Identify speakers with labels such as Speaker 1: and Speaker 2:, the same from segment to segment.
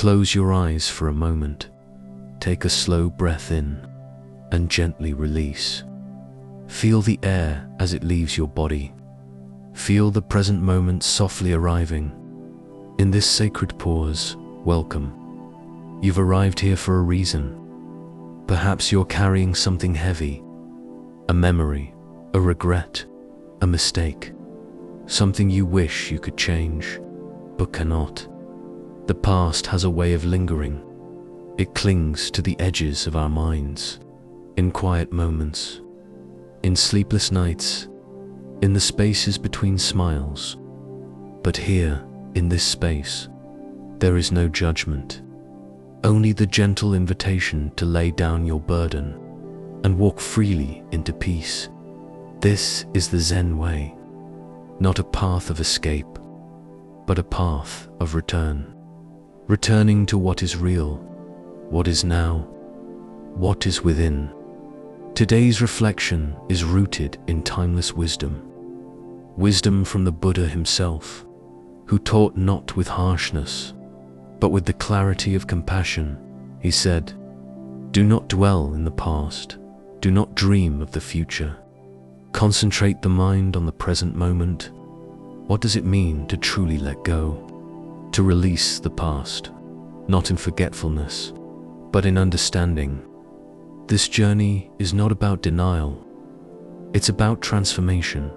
Speaker 1: Close your eyes for a moment. Take a slow breath in and gently release. Feel the air as it leaves your body. Feel the present moment softly arriving. In this sacred pause, welcome. You've arrived here for a reason. Perhaps you're carrying something heavy, a memory, a regret, a mistake, something you wish you could change, but cannot. The past has a way of lingering. It clings to the edges of our minds, in quiet moments, in sleepless nights, in the spaces between smiles. But here, in this space, there is no judgment, only the gentle invitation to lay down your burden and walk freely into peace. This is the Zen way, not a path of escape, but a path of return. Returning to what is real, what is now, what is within. Today's reflection is rooted in timeless wisdom. Wisdom from the Buddha himself, who taught not with harshness, but with the clarity of compassion. He said, "Do not dwell in the past. Do not dream of the future. Concentrate the mind on the present moment." What does it mean to truly let go? To release the past, not in forgetfulness, but in understanding. This journey is not about denial. It's about transformation.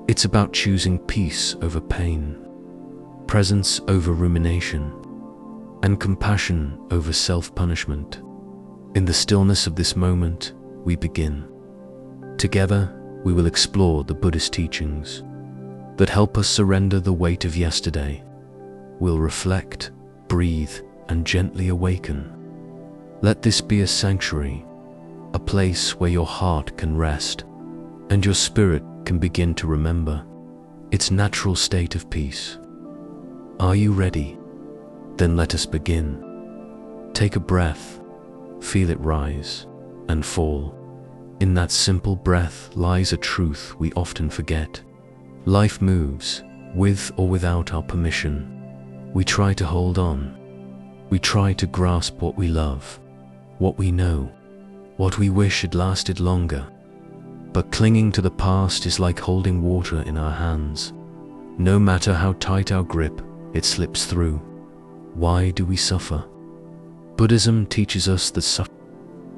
Speaker 1: It's about choosing peace over pain, presence over rumination, and compassion over self-punishment. In the stillness of this moment, we begin. Together, we will explore the Buddhist teachings that help us surrender the weight of yesterday. We'll reflect, breathe, and gently awaken. Let this be a sanctuary, a place where your heart can rest and your spirit can begin to remember its natural state of peace. Are you ready? Then let us begin. Take a breath, feel it rise and fall. In that simple breath lies a truth we often forget. Life moves, with or without our permission. We try to hold on. We try to grasp what we love, what we know, what we wish had lasted longer. But clinging to the past is like holding water in our hands. No matter how tight our grip, it slips through. Why do we suffer? Buddhism teaches us that suffering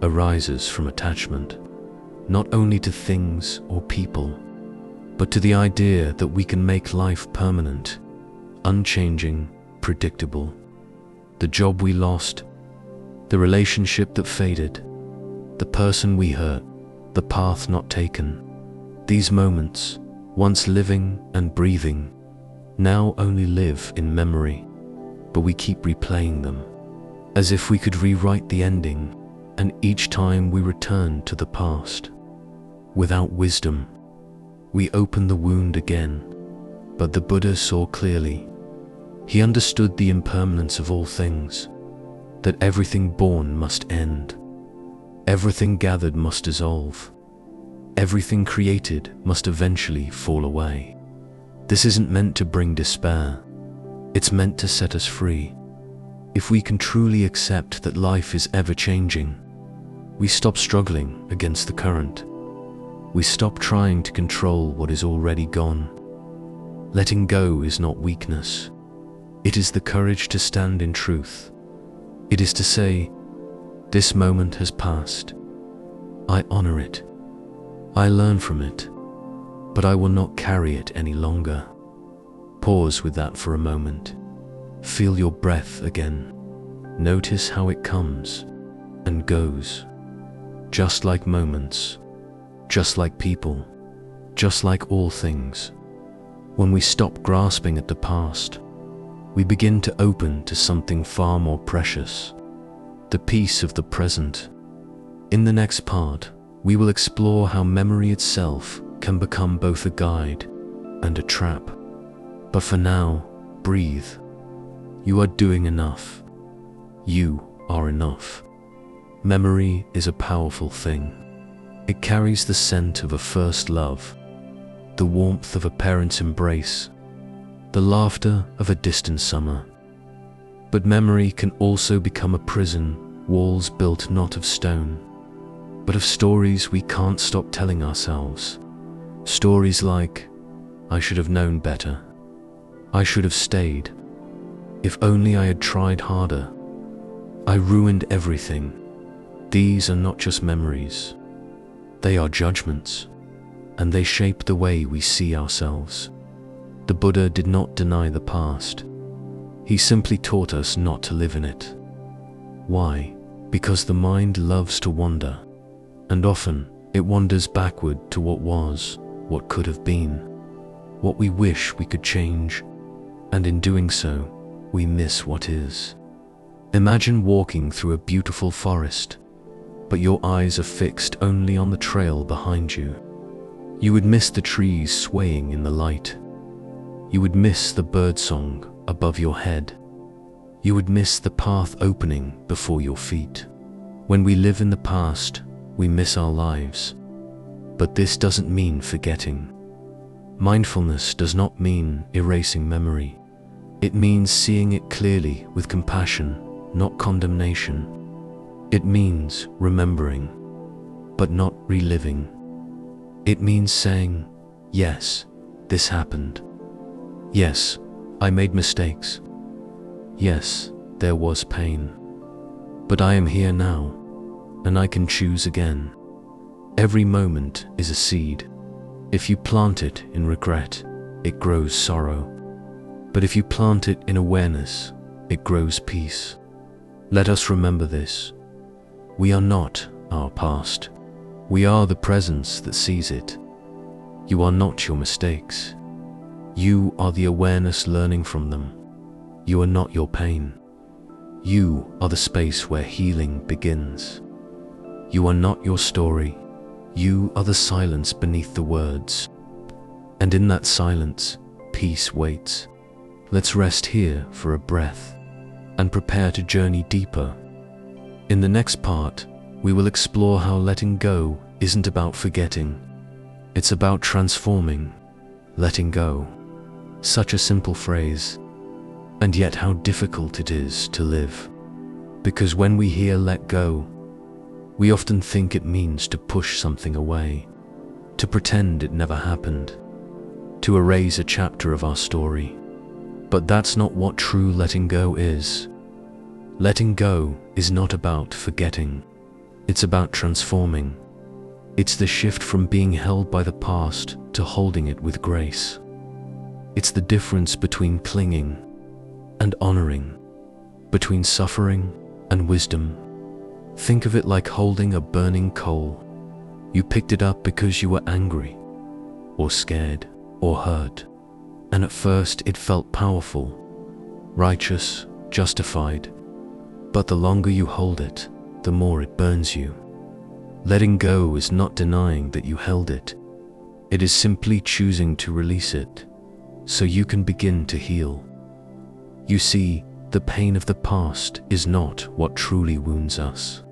Speaker 1: arises from attachment, not only to things or people, but to the idea that we can make life permanent, unchanging, predictable. The job we lost, the relationship that faded, the person we hurt, the path not taken. These moments, once living and breathing, now only live in memory, but we keep replaying them, as if we could rewrite the ending, and each time we return to the past. Without wisdom, we open the wound again. But the Buddha saw clearly. He understood the impermanence of all things, that everything born must end, everything gathered must dissolve, everything created must eventually fall away. This isn't meant to bring despair, it's meant to set us free. If we can truly accept that life is ever-changing, we stop struggling against the current. We stop trying to control what is already gone. Letting go is not weakness. It is the courage to stand in truth. It is to say, this moment has passed. I honor it. I learn from it, but I will not carry it any longer. Pause with that for a moment. Feel your breath again. Notice how it comes and goes. Just like moments, just like people, just like all things. When we stop grasping at the past, we begin to open to something far more precious, the peace of the present. In the next part, we will explore how memory itself can become both a guide and a trap. But for now, breathe. You are doing enough. You are enough. Memory is a powerful thing. It carries the scent of a first love, the warmth of a parent's embrace, the laughter of a distant summer. But memory can also become a prison, walls built not of stone, but of stories we can't stop telling ourselves. Stories like, I should have known better. I should have stayed. If only I had tried harder. I ruined everything. These are not just memories. They are judgments, and they shape the way we see ourselves. The Buddha did not deny the past. He simply taught us not to live in it. Why? Because the mind loves to wander, and often it wanders backward to what was, what could have been, what we wish we could change, and in doing so, we miss what is. Imagine walking through a beautiful forest, but your eyes are fixed only on the trail behind you. You would miss the trees swaying in the light. You would miss the birdsong above your head. You would miss the path opening before your feet. When we live in the past, we miss our lives. But this doesn't mean forgetting. Mindfulness does not mean erasing memory. It means seeing it clearly with compassion, not condemnation. It means remembering, but not reliving. It means saying, yes, this happened. Yes, I made mistakes. Yes, there was pain. But I am here now, and I can choose again. Every moment is a seed. If you plant it in regret, it grows sorrow. But if you plant it in awareness, it grows peace. Let us remember this. We are not our past. We are the presence that sees it. You are not your mistakes. You are the awareness learning from them. You are not your pain. You are the space where healing begins. You are not your story. You are the silence beneath the words. And in that silence, peace waits. Let's rest here for a breath and prepare to journey deeper. In the next part, we will explore how letting go isn't about forgetting. It's about transforming, letting go. Such a simple phrase, and yet how difficult it is to live. Because when we hear let go, we often think it means to push something away, to pretend it never happened, to erase a chapter of our story. But that's not what true letting go is. Letting go is not about forgetting. It's about transforming. It's the shift from being held by the past to holding it with grace. It's the difference between clinging and honoring, between suffering and wisdom. Think of it like holding a burning coal. You picked it up because you were angry, or scared, or hurt. And at first it felt powerful, righteous, justified. But the longer you hold it, the more it burns you. Letting go is not denying that you held it. It is simply choosing to release it, so you can begin to heal. You see, the pain of the past is not what truly wounds us.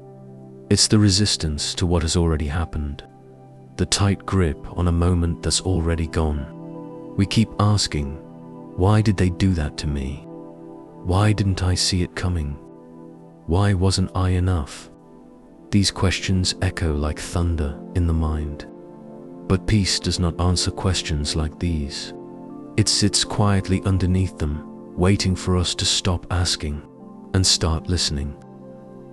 Speaker 1: It's the resistance to what has already happened, the tight grip on a moment that's already gone. We keep asking, why did they do that to me? Why didn't I see it coming? Why wasn't I enough? These questions echo like thunder in the mind. But peace does not answer questions like these. It sits quietly underneath them, waiting for us to stop asking and start listening.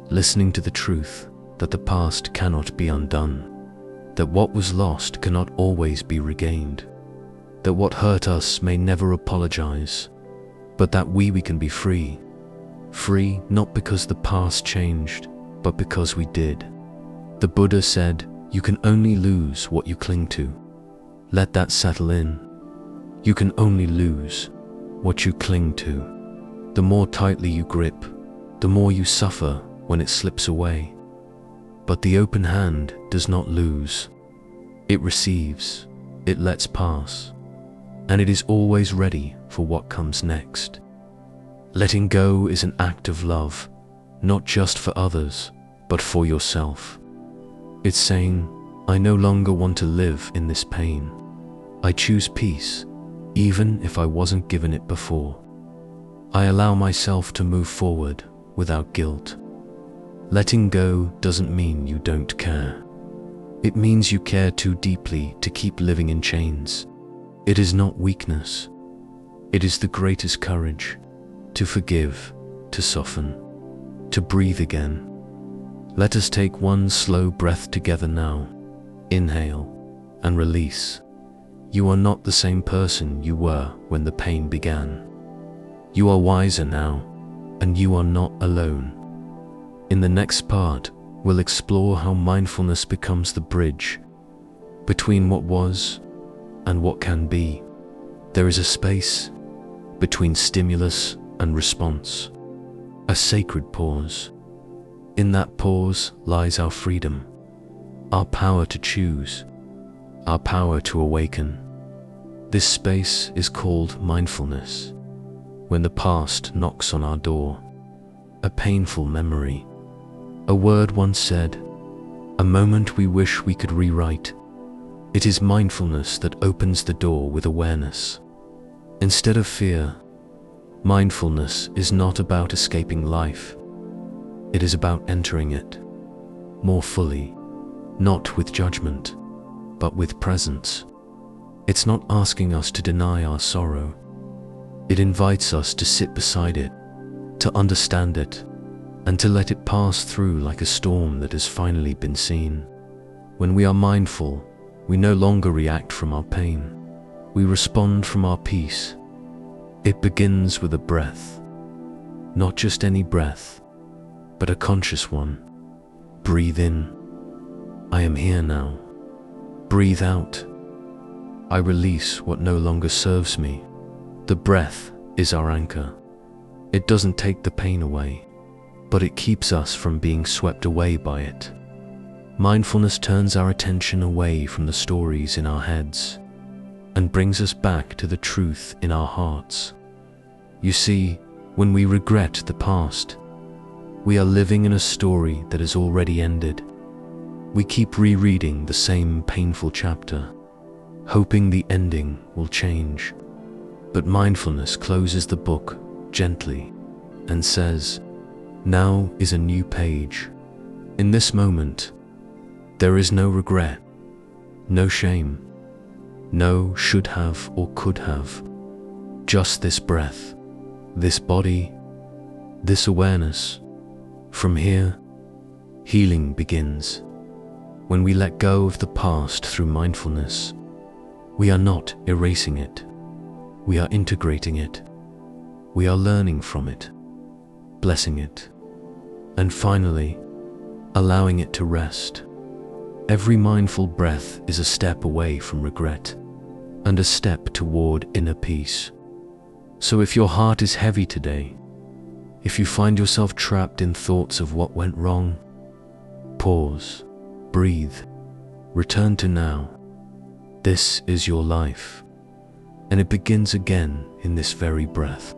Speaker 1: Listening to the truth that the past cannot be undone, that what was lost cannot always be regained, that what hurt us may never apologize, but that we can be free. Free not because the past changed, but because we did. The Buddha said, you can only lose what you cling to. Let that settle in. You can only lose what you cling to. The more tightly you grip, the more you suffer when it slips away. But the open hand does not lose. It receives, it lets pass, and it is always ready for what comes next. Letting go is an act of love, not just for others, but for yourself. It's saying, I no longer want to live in this pain. I choose peace, even if I wasn't given it before. I allow myself to move forward without guilt. Letting go doesn't mean you don't care. It means you care too deeply to keep living in chains. It is not weakness. It is the greatest courage to forgive, to soften, to breathe again. Let us take one slow breath together now. Inhale and release. You are not the same person you were when the pain began. You are wiser now, and you are not alone. In the next part, we'll explore how mindfulness becomes the bridge between what was and what can be. There is a space between stimulus and response, a sacred pause. In that pause lies our freedom, our power to choose, our power to awaken. This space is called mindfulness. When the past knocks on our door, a painful memory, a word once said, a moment we wish we could rewrite, it is mindfulness that opens the door with awareness. Instead of fear, mindfulness is not about escaping life. It is about entering it more fully, not with judgment, but with presence. It's not asking us to deny our sorrow. It invites us to sit beside it, to understand it, and to let it pass through like a storm that has finally been seen. When we are mindful, we no longer react from our pain. We respond from our peace. It begins with a breath. Not just any breath, but a conscious one. Breathe in. I am here now. Breathe out. I release what no longer serves me. The breath is our anchor. It doesn't take the pain away, but it keeps us from being swept away by it. Mindfulness turns our attention away from the stories in our heads and brings us back to the truth in our hearts. You see, when we regret the past, we are living in a story that has already ended. We keep rereading the same painful chapter, hoping the ending will change. But mindfulness closes the book gently and says, now is a new page. In this moment, there is no regret, no shame, no should have or could have. Just this breath, this body, this awareness. From here, healing begins. When we let go of the past through mindfulness, we are not erasing it. We are integrating it. We are learning from it, blessing it, and finally, allowing it to rest. Every mindful breath is a step away from regret and a step toward inner peace. So if your heart is heavy today, if you find yourself trapped in thoughts of what went wrong, pause, breathe, return to now. This is your life, and it begins again in this very breath.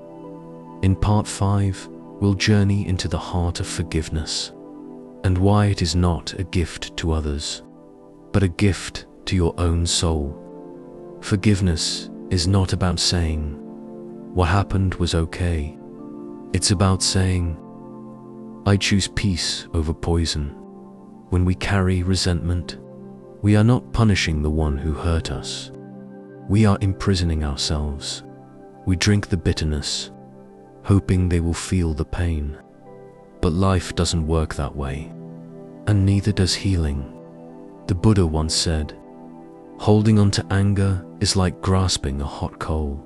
Speaker 1: In part 5, we'll journey into the heart of forgiveness and why it is not a gift to others, but a gift to your own soul. Forgiveness is not about saying, what happened was okay. It's about saying, I choose peace over poison. When we carry resentment, we are not punishing the one who hurt us. We are imprisoning ourselves. We drink the bitterness, hoping they will feel the pain. But life doesn't work that way, and neither does healing. The Buddha once said, holding on to anger is like grasping a hot coal,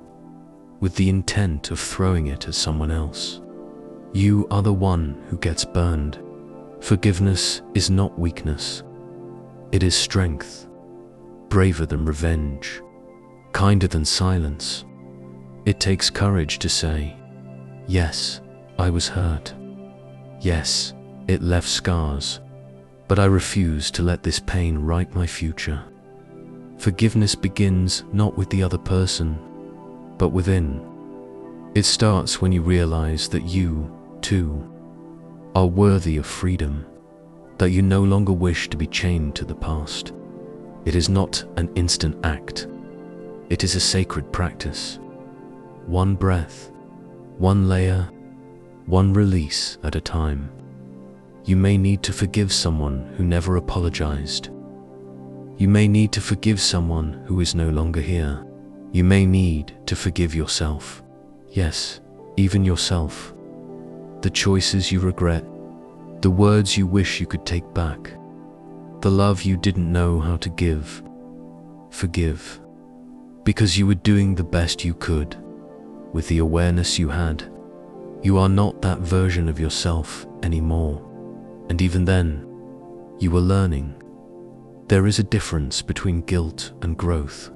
Speaker 1: with the intent of throwing it at someone else. You are the one who gets burned. Forgiveness is not weakness. It is strength, braver than revenge, kinder than silence. It takes courage to say, yes, I was hurt. Yes, it left scars, but I refuse to let this pain write my future. Forgiveness begins not with the other person, but within. It starts when you realize that you, too, are worthy of freedom, that you no longer wish to be chained to the past. It is not an instant act. It is a sacred practice. One breath, one layer, one release at a time. You may need to forgive someone who never apologized. You may need to forgive someone who is no longer here. You may need to forgive yourself. Yes, even yourself. The choices you regret, the words you wish you could take back, the love you didn't know how to give. Forgive, because you were doing the best you could with the awareness you had. You are not that version of yourself anymore. And even then, you were learning. There is a difference between guilt and growth.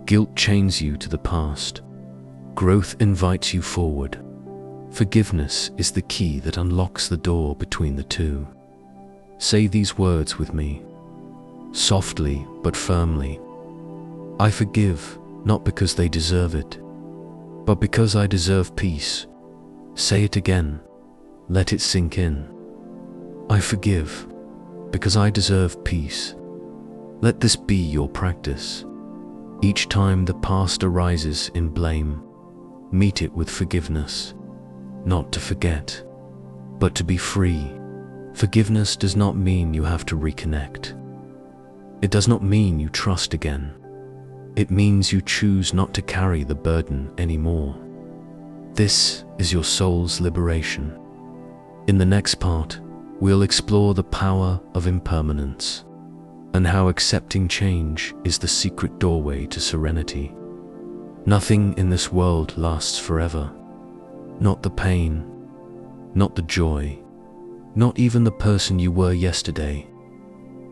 Speaker 1: Guilt chains you to the past. Growth invites you forward. Forgiveness is the key that unlocks the door between the two. Say these words with me, softly but firmly. I forgive, not because they deserve it, but because I deserve peace. Say it again. Let it sink in. I forgive, because I deserve peace. Let this be your practice. Each time the past arises in blame, meet it with forgiveness. Not to forget, but to be free. Forgiveness does not mean you have to reconnect. It does not mean you trust again. It means you choose not to carry the burden anymore. This is your soul's liberation. In the next part, we'll explore the power of impermanence and how accepting change is the secret doorway to serenity. Nothing in this world lasts forever. Not the pain, not the joy, not even the person you were yesterday.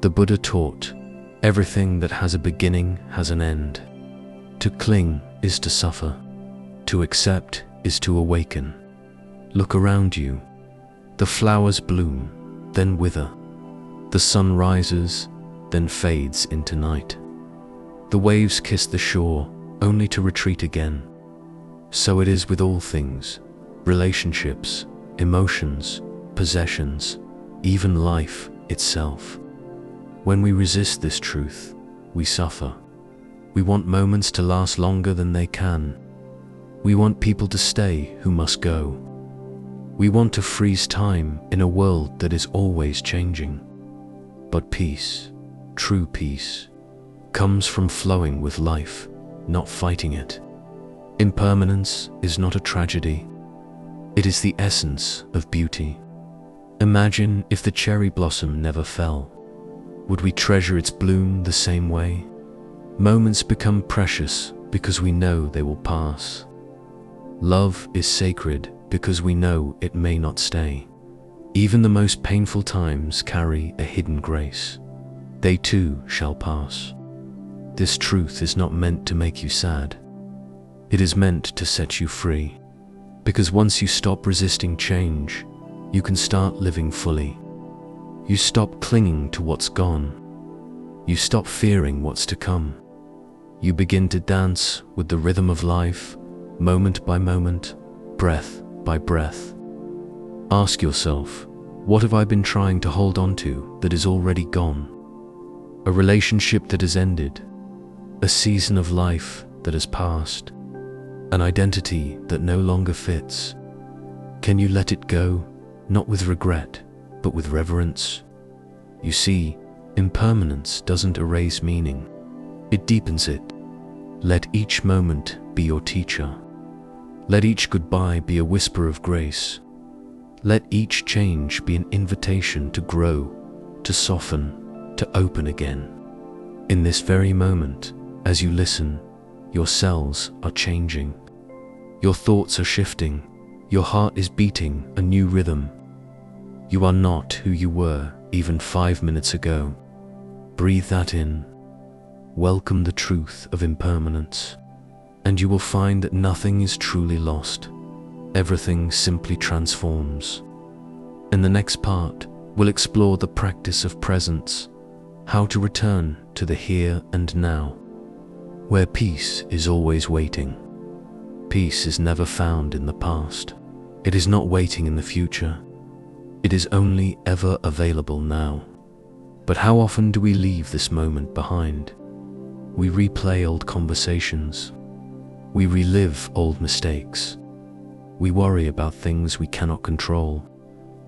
Speaker 1: The Buddha taught, everything that has a beginning has an end. To cling is to suffer. To accept is to awaken. Look around you. The flowers bloom, then wither. The sun rises, then fades into night. The waves kiss the shore, only to retreat again. So it is with all things. Relationships, emotions, possessions, even life itself. When we resist this truth, we suffer. We want moments to last longer than they can. We want people to stay who must go. We want to freeze time in a world that is always changing. But peace, true peace, comes from flowing with life, not fighting it. Impermanence is not a tragedy. It is the essence of beauty. Imagine if the cherry blossom never fell. Would we treasure its bloom the same way? Moments become precious because we know they will pass. Love is sacred because we know it may not stay. Even the most painful times carry a hidden grace. They too shall pass. This truth is not meant to make you sad. It is meant to set you free. Because once you stop resisting change, you can start living fully. You stop clinging to what's gone. You stop fearing what's to come. You begin to dance with the rhythm of life, moment by moment, breath by breath. Ask yourself, what have I been trying to hold on to that is already gone? A relationship that has ended, a season of life that has passed, an identity that no longer fits. Can you let it go, not with regret, but with reverence? You see, impermanence doesn't erase meaning. It deepens it. Let each moment be your teacher. Let each goodbye be a whisper of grace. Let each change be an invitation to grow, to soften, to open again. In this very moment, as you listen, your cells are changing. Your thoughts are shifting. Your heart is beating a new rhythm. You are not who you were even 5 minutes ago. Breathe that in. Welcome the truth of impermanence, and you will find that nothing is truly lost. Everything simply transforms. In the next part, we'll explore the practice of presence, how to return to the here and now, where peace is always waiting. Peace is never found in the past. It is not waiting in the future. It is only ever available now. But how often do we leave this moment behind? We replay old conversations. We relive old mistakes. we worry about things we cannot control.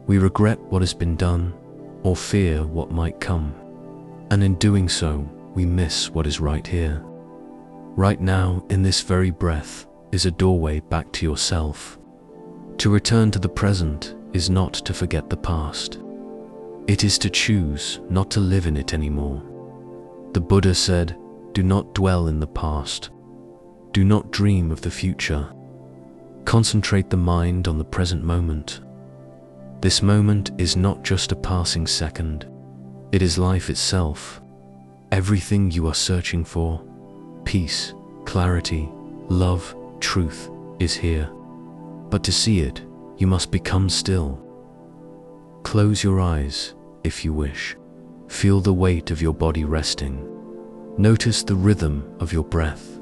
Speaker 1: We regret what has been done or fear what might come. And in doing so, we miss what is right here. Right now, in this very breath, is a doorway back to yourself. To return to the present is not to forget the past. It is to choose not to live in it anymore. The Buddha said, "Do not dwell in the past. Do not dream of the future. Concentrate the mind on the present moment." This moment is not just a passing second. It is life itself. Everything you are searching for, peace, clarity, love, truth, is here. But to see it, you must become still. Close your eyes, if you wish. Feel the weight of your body resting. Notice the rhythm of your breath.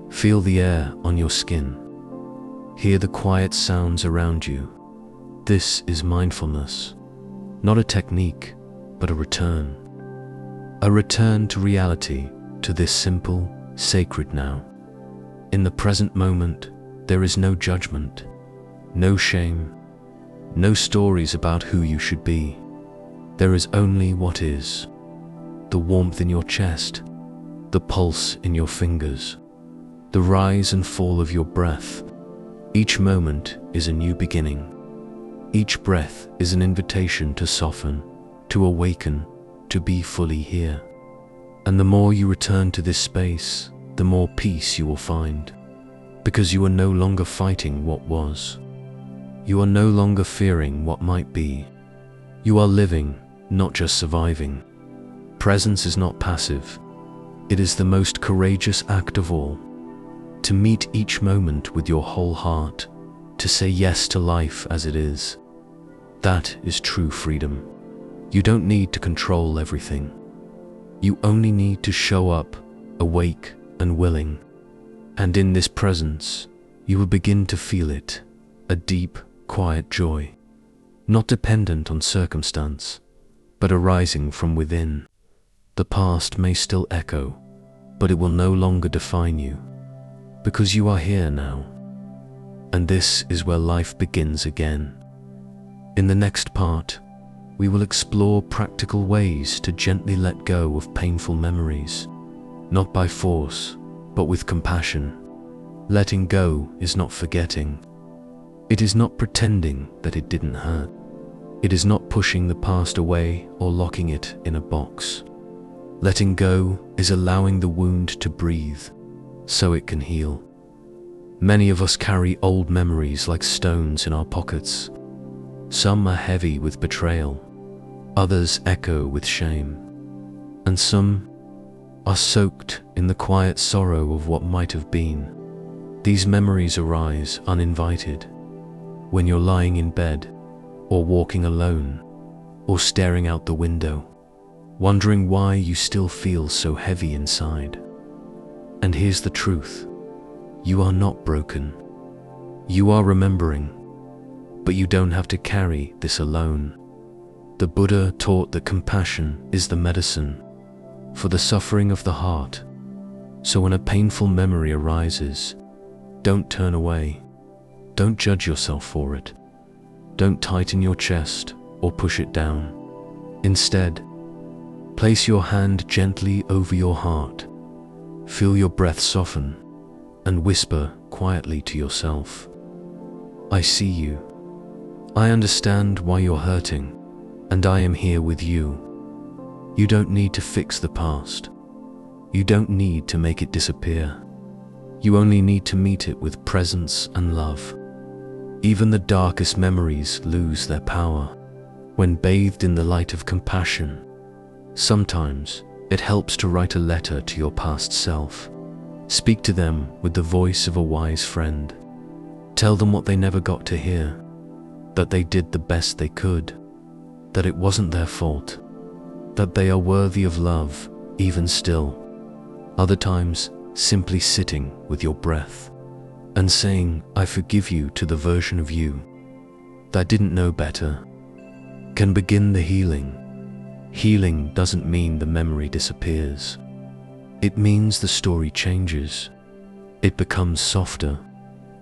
Speaker 1: Feel the air on your skin. Hear the quiet sounds around you. This is mindfulness. Not a technique, but a return. A return to reality, to this simple, sacred now. In the present moment, there is no judgment, no shame, no stories about who you should be. There is only what is. The warmth in your chest, the pulse in your fingers, the rise and fall of your breath. Each moment is a new beginning. Each breath is an invitation to soften, to awaken, to be fully here. And the more you return to this space, the more peace you will find. Because you are no longer fighting what was. You are no longer fearing what might be. You are living, not just surviving. Presence is not passive. It is the most courageous act of all. To meet each moment with your whole heart, to say yes to life as it is. That is true freedom. You don't need to control everything. You only need to show up, awake and willing. And in this presence, you will begin to feel it, a deep, quiet joy, not dependent on circumstance, but arising from within. The past may still echo, but it will no longer define you, because you are here now. And this is where life begins again. In the next part, we will explore practical ways to gently let go of painful memories, not by force, but with compassion. Letting go is not forgetting. It is not pretending that it didn't hurt. It is not pushing the past away or locking it in a box. Letting go is allowing the wound to breathe, so it can heal. Many of us carry old memories like stones in our pockets. Some are heavy with betrayal, others echo with shame, and some are soaked in the quiet sorrow of what might have been. These memories arise uninvited, when you're lying in bed, or walking alone, or staring out the window, wondering why you still feel so heavy inside. And here's the truth. You are not broken. You are remembering, but you don't have to carry this alone. The Buddha taught that compassion is the medicine for the suffering of the heart. So when a painful memory arises, don't turn away. Don't judge yourself for it. Don't tighten your chest or push it down. Instead, place your hand gently over your heart. Feel your breath soften and whisper quietly to yourself, "I see you. I understand why you're hurting, and I am here with you." You don't need to fix the past. You don't need to make it disappear. You only need to meet it with presence and love. Even the darkest memories lose their power when bathed in the light of compassion. Sometimes it helps to write a letter to your past self. Speak to them with the voice of a wise friend. Tell them what they never got to hear, that they did the best they could, that it wasn't their fault, that they are worthy of love, even still. Other times, simply sitting with your breath and saying, "I forgive you," to the version of you that didn't know better, can begin the healing. Healing doesn't mean the memory disappears. It means the story changes. It becomes softer,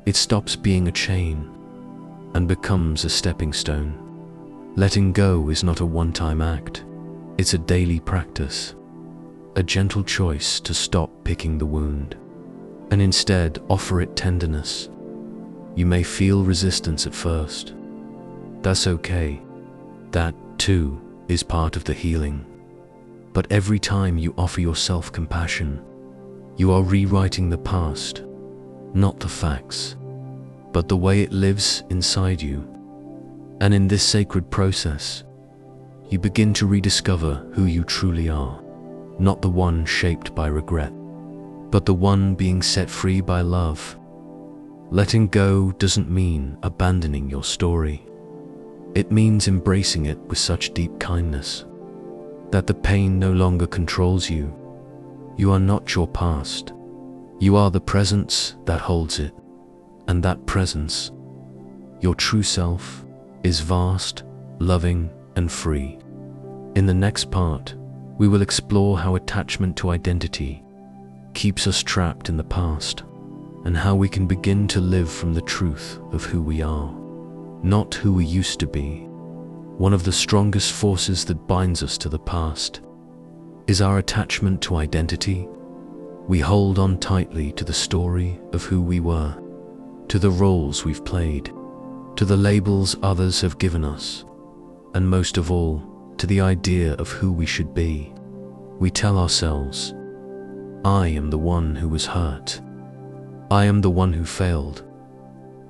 Speaker 1: It stops being a chain and becomes a stepping stone. Letting go is not a one-time act. It's a daily practice, a gentle choice to stop picking the wound and instead offer it tenderness. You may feel resistance at first. That's okay. That, too, is part of the healing. But every time you offer yourself compassion, you are rewriting the past, not the facts, but the way it lives inside you. And in this sacred process, you begin to rediscover who you truly are, not the one shaped by regret, but the one being set free by love. Letting go doesn't mean abandoning your story. It means embracing it with such deep kindness that the pain no longer controls you. You are not your past. You are the presence that holds it. And that presence, your true self, is vast, loving, and free. In the next part, we will explore how attachment to identity keeps us trapped in the past, and how we can begin to live from the truth of who we are, not who we used to be. One of the strongest forces that binds us to the past is our attachment to identity. We hold on tightly to the story of who we were, to the roles we've played, to the labels others have given us, and most of all, to the idea of who we should be. We tell ourselves, I am the one who was hurt. I am the one who failed.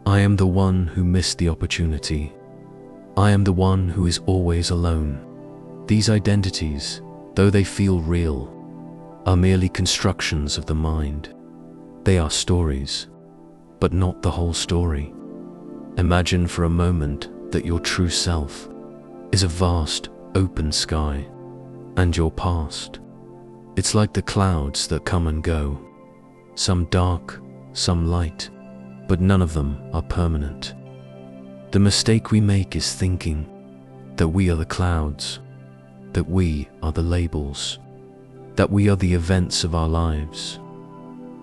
Speaker 1: I am the one who missed the opportunity. I am the one who is always alone. These identities, though they feel real, are merely constructions of the mind. They are stories, but not the whole story. Imagine for a moment that your true self is a vast, open sky, and your past. It's like the clouds that come and go, some dark, some light, but none of them are permanent. The mistake we make is thinking that we are the clouds, that we are the labels, that we are the events of our lives.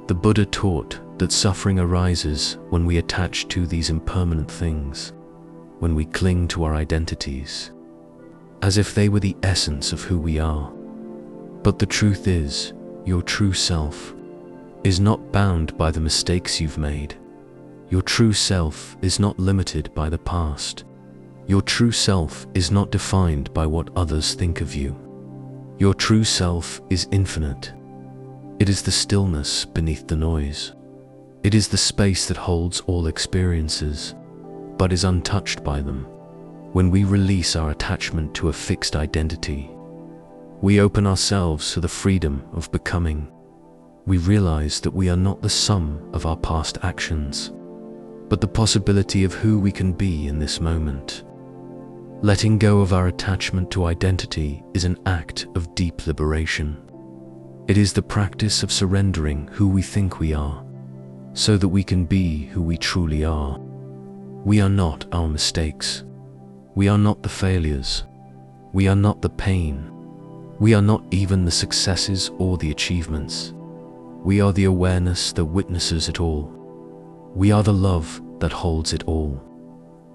Speaker 1: The Buddha taught that suffering arises when we attach to these impermanent things, when we cling to our identities, as if they were the essence of who we are. But the truth is, your true self is not bound by the mistakes you've made. Your true self is not limited by the past. Your true self is not defined by what others think of you. Your true self is infinite. It is the stillness beneath the noise. It is the space that holds all experiences, but is untouched by them. When we release our attachment to a fixed identity, we open ourselves to the freedom of becoming. We realize that we are not the sum of our past actions, but the possibility of who we can be in this moment. Letting go of our attachment to identity is an act of deep liberation. It is the practice of surrendering who we think we are, so that we can be who we truly are. We are not our mistakes. We are not the failures. We are not the pain. We are not even the successes or the achievements. We are the awareness that witnesses it all. We are the love that holds it all.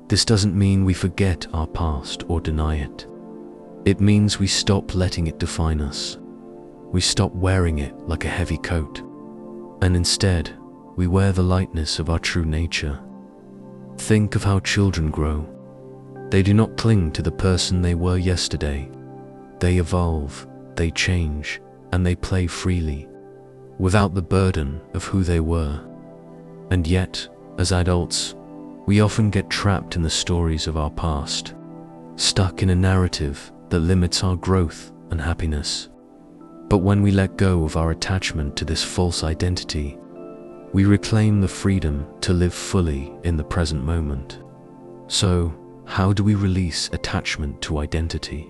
Speaker 1: This doesn't mean we forget our past or deny it. It means we stop letting it define us. We stop wearing it like a heavy coat, and instead, we wear the lightness of our true nature. Think of how children grow. They do not cling to the person they were yesterday. They evolve, they change, and they play freely, without the burden of who they were. And yet, as adults, we often get trapped in the stories of our past, stuck in a narrative that limits our growth and happiness. But when we let go of our attachment to this false identity, we reclaim the freedom to live fully in the present moment. So, how do we release attachment to identity?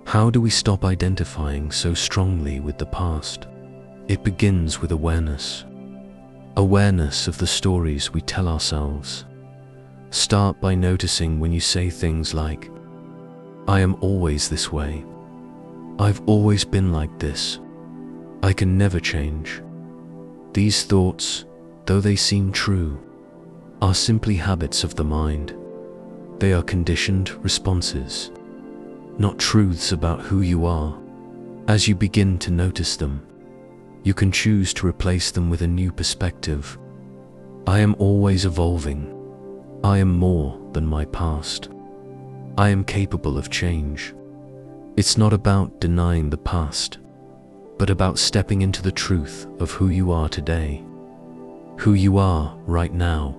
Speaker 1: How do we stop identifying so strongly with the past? It begins with awareness. Awareness of the stories we tell ourselves. Start by noticing when you say things like, I am always this way. I've always been like this. I can never change. These thoughts, though they seem true, are simply habits of the mind. They are conditioned responses, not truths about who you are. As you begin to notice them, you can choose to replace them with a new perspective. I am always evolving. I am more than my past. I am capable of change. It's not about denying the past, but about stepping into the truth of who you are today, who you are right now,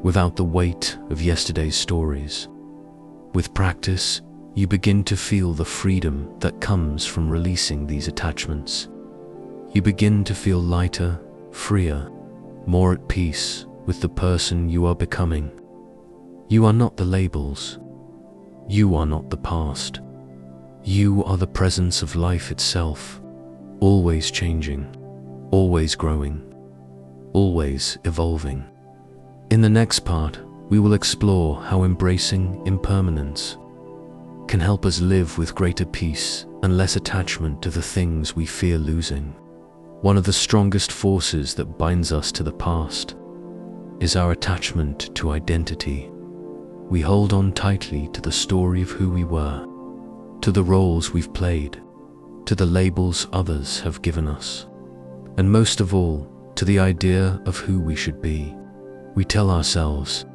Speaker 1: without the weight of yesterday's stories. With practice, you begin to feel the freedom that comes from releasing these attachments. You begin to feel lighter, freer, more at peace with the person you are becoming. You are not the labels. You are not the past. You are the presence of life itself, always changing, always growing, always evolving. In the next part, we will explore how embracing impermanence can help us live with greater peace and less attachment to the things we fear losing. One of the strongest forces that binds us to the past is our attachment to identity. We hold on tightly to the story of who we were, to the roles we've played, to the labels others have given us, and most of all, to the idea of who we should be. We tell ourselves,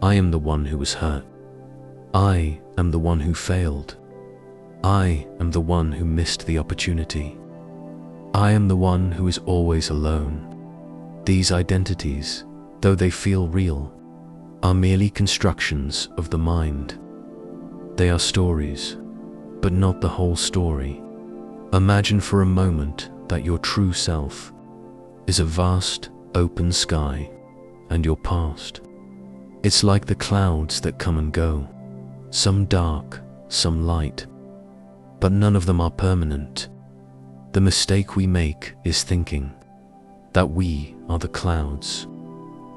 Speaker 1: I am the one who was hurt. I am the one who failed. I am the one who missed the opportunity. I am the one who is always alone. These identities, though they feel real, are merely constructions of the mind. They are stories, but not the whole story. Imagine for a moment that your true self is a vast, open sky, and your past. It's like the clouds that come and go, some dark, some light, but none of them are permanent. The mistake we make is thinking that we are the clouds,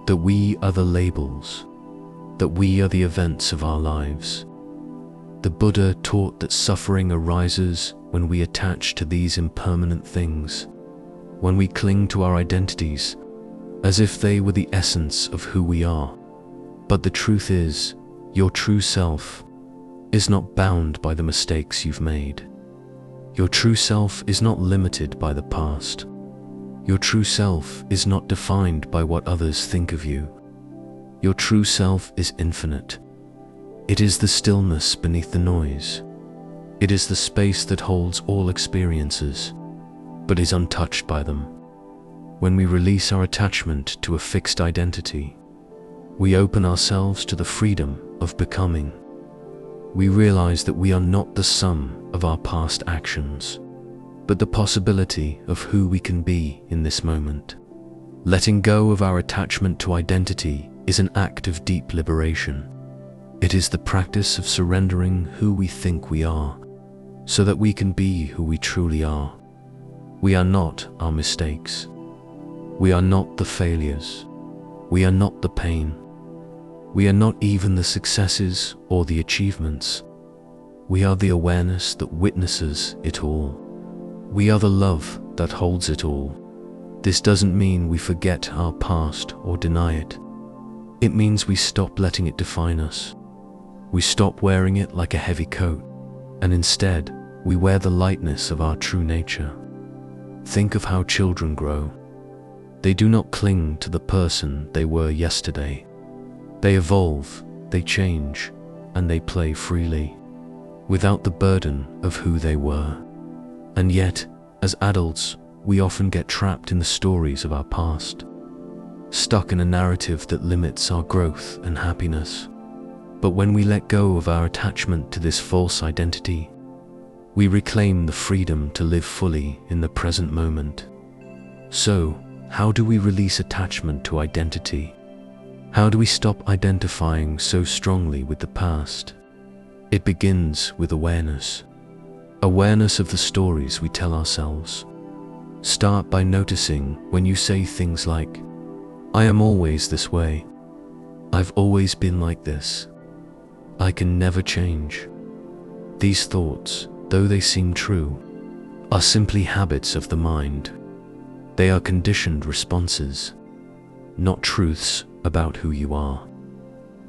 Speaker 1: that we are the labels, that we are the events of our lives. The Buddha taught that suffering arises when we attach to these impermanent things, when we cling to our identities as if they were the essence of who we are. But the truth is, your true self is not bound by the mistakes you've made. Your true self is not limited by the past. Your true self is not defined by what others think of you. Your true self is infinite. It is the stillness beneath the noise. It is the space that holds all experiences, but is untouched by them. When we release our attachment to a fixed identity, we open ourselves to the freedom of becoming. We realize that we are not the sum of our past actions, but the possibility of who we can be in this moment. Letting go of our attachment to identity is an act of deep liberation. It is the practice of surrendering who we think we are, so that we can be who we truly are. We are not our mistakes. We are not the failures. We are not the pain. We are not even the successes or the achievements. We are the awareness that witnesses it all. We are the love that holds it all. This doesn't mean we forget our past or deny it. It means we stop letting it define us. We stop wearing it like a heavy coat, and instead, we wear the lightness of our true nature. Think of how children grow. They do not cling to the person they were yesterday. They evolve, they change, and they play freely, without the burden of who they were. And yet, as adults, we often get trapped in the stories of our past, stuck in a narrative that limits our growth and happiness. But when we let go of our attachment to this false identity, we reclaim the freedom to live fully in the present moment. So, how do we release attachment to identity? How do we stop identifying so strongly with the past? It begins with awareness. Awareness of the stories we tell ourselves. Start by noticing when you say things like, I am always this way. I've always been like this. I can never change. These thoughts, though they seem true, are simply habits of the mind. They are conditioned responses. not truths about who you are.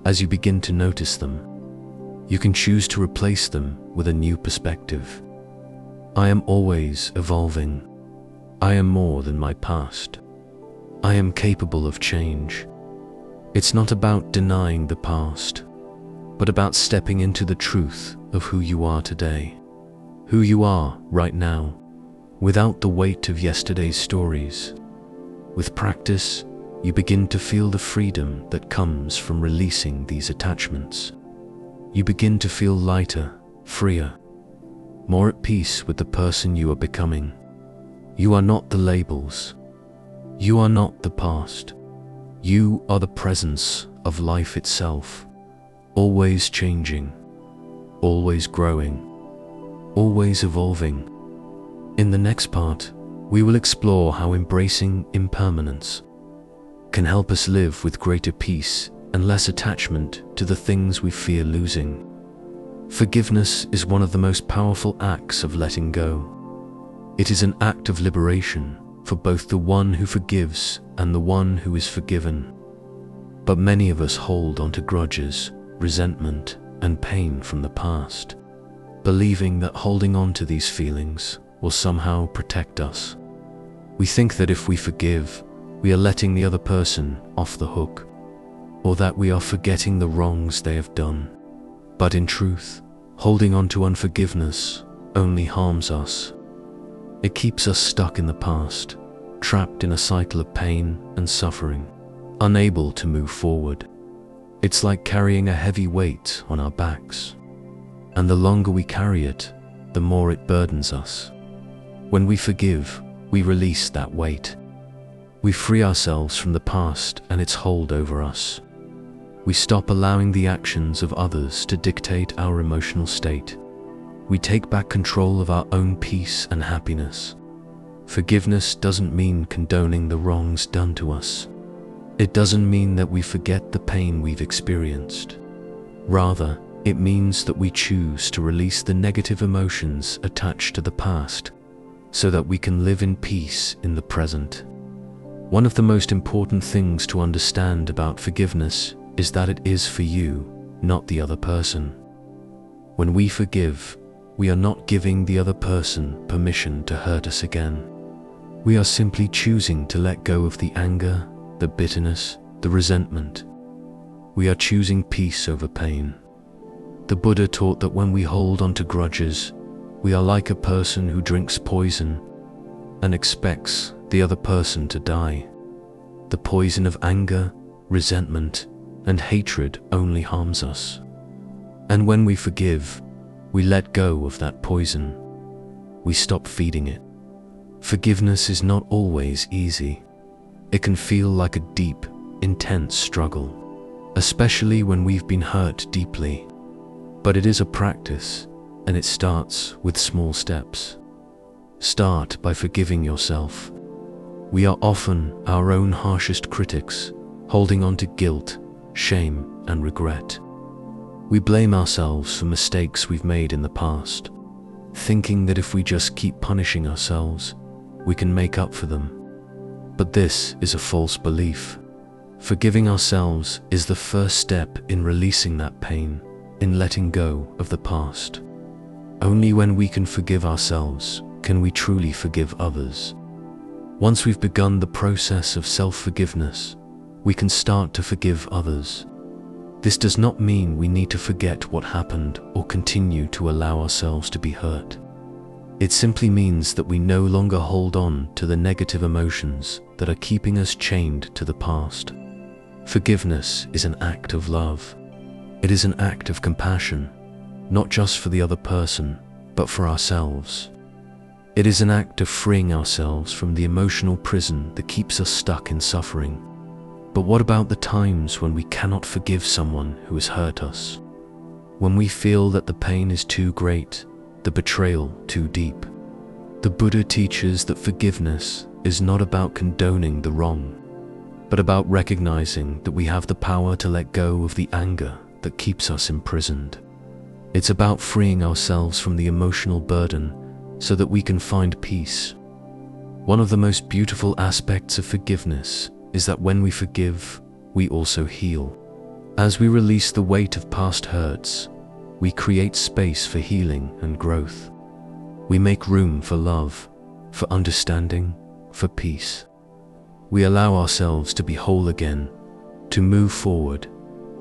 Speaker 1: As you begin to notice them, you can choose to replace them with a new perspective. I am always evolving. I am more than my past. I am capable of change. It's not about denying the past, but about stepping into the truth of who you are today, who you are right now, without the weight of yesterday's stories. With practice, you begin to feel the freedom that comes from releasing these attachments. You begin to feel lighter, freer, more at peace with the person you are becoming. You are not the labels. You are not the past. You are the presence of life itself, always changing, always growing, always evolving. In the next part, we will explore how embracing impermanence can help us live with greater peace and less attachment to the things we fear losing. Forgiveness is one of the most powerful acts of letting go. It is an act of liberation for both the one who forgives and the one who is forgiven. But many of us hold onto grudges, resentment, and pain from the past, believing that holding on to these feelings will somehow protect us. We think that if we forgive, we are letting the other person off the hook, or that we are forgetting the wrongs they have done. But in truth, holding on to unforgiveness only harms us. It keeps us stuck in the past, trapped in a cycle of pain and suffering, unable to move forward. It's like carrying a heavy weight on our backs, and the longer we carry it, the more it burdens us. When we forgive, we release that weight. We free ourselves from the past and its hold over us. We stop allowing the actions of others to dictate our emotional state. We take back control of our own peace and happiness. Forgiveness doesn't mean condoning the wrongs done to us. It doesn't mean that we forget the pain we've experienced. Rather, it means that we choose to release the negative emotions attached to the past so that we can live in peace in the present. One of the most important things to understand about forgiveness is that it is for you, not the other person. When we forgive, we are not giving the other person permission to hurt us again. We are simply choosing to let go of the anger, the bitterness, the resentment. We are choosing peace over pain. The Buddha taught that when we hold on to grudges, we are like a person who drinks poison and expects the other person to die. The poison of anger, resentment, and hatred only harms us. And when we forgive, we let go of that poison. We stop feeding it. Forgiveness is not always easy. It can feel like a deep, intense struggle, especially when we've been hurt deeply. But it is a practice, and it starts with small steps. Start by forgiving yourself. We are often our own harshest critics, holding on to guilt, shame, and regret. We blame ourselves for mistakes we've made in the past, thinking that if we just keep punishing ourselves, we can make up for them. But this is a false belief. Forgiving ourselves is the first step in releasing that pain, in letting go of the past. Only when we can forgive ourselves can we truly forgive others. Once we've begun the process of self-forgiveness, we can start to forgive others. This does not mean we need to forget what happened or continue to allow ourselves to be hurt. It simply means that we no longer hold on to the negative emotions that are keeping us chained to the past. Forgiveness is an act of love. It is an act of compassion, not just for the other person, but for ourselves. It is an act of freeing ourselves from the emotional prison that keeps us stuck in suffering. But what about the times when we cannot forgive someone who has hurt us? When we feel that the pain is too great, the betrayal too deep? The Buddha teaches that forgiveness is not about condoning the wrong, but about recognizing that we have the power to let go of the anger that keeps us imprisoned. It's about freeing ourselves from the emotional burden so that we can find peace. One of the most beautiful aspects of forgiveness is that when we forgive, we also heal. As we release the weight of past hurts, we create space for healing and growth. We make room for love, for understanding, for peace. We allow ourselves to be whole again, to move forward,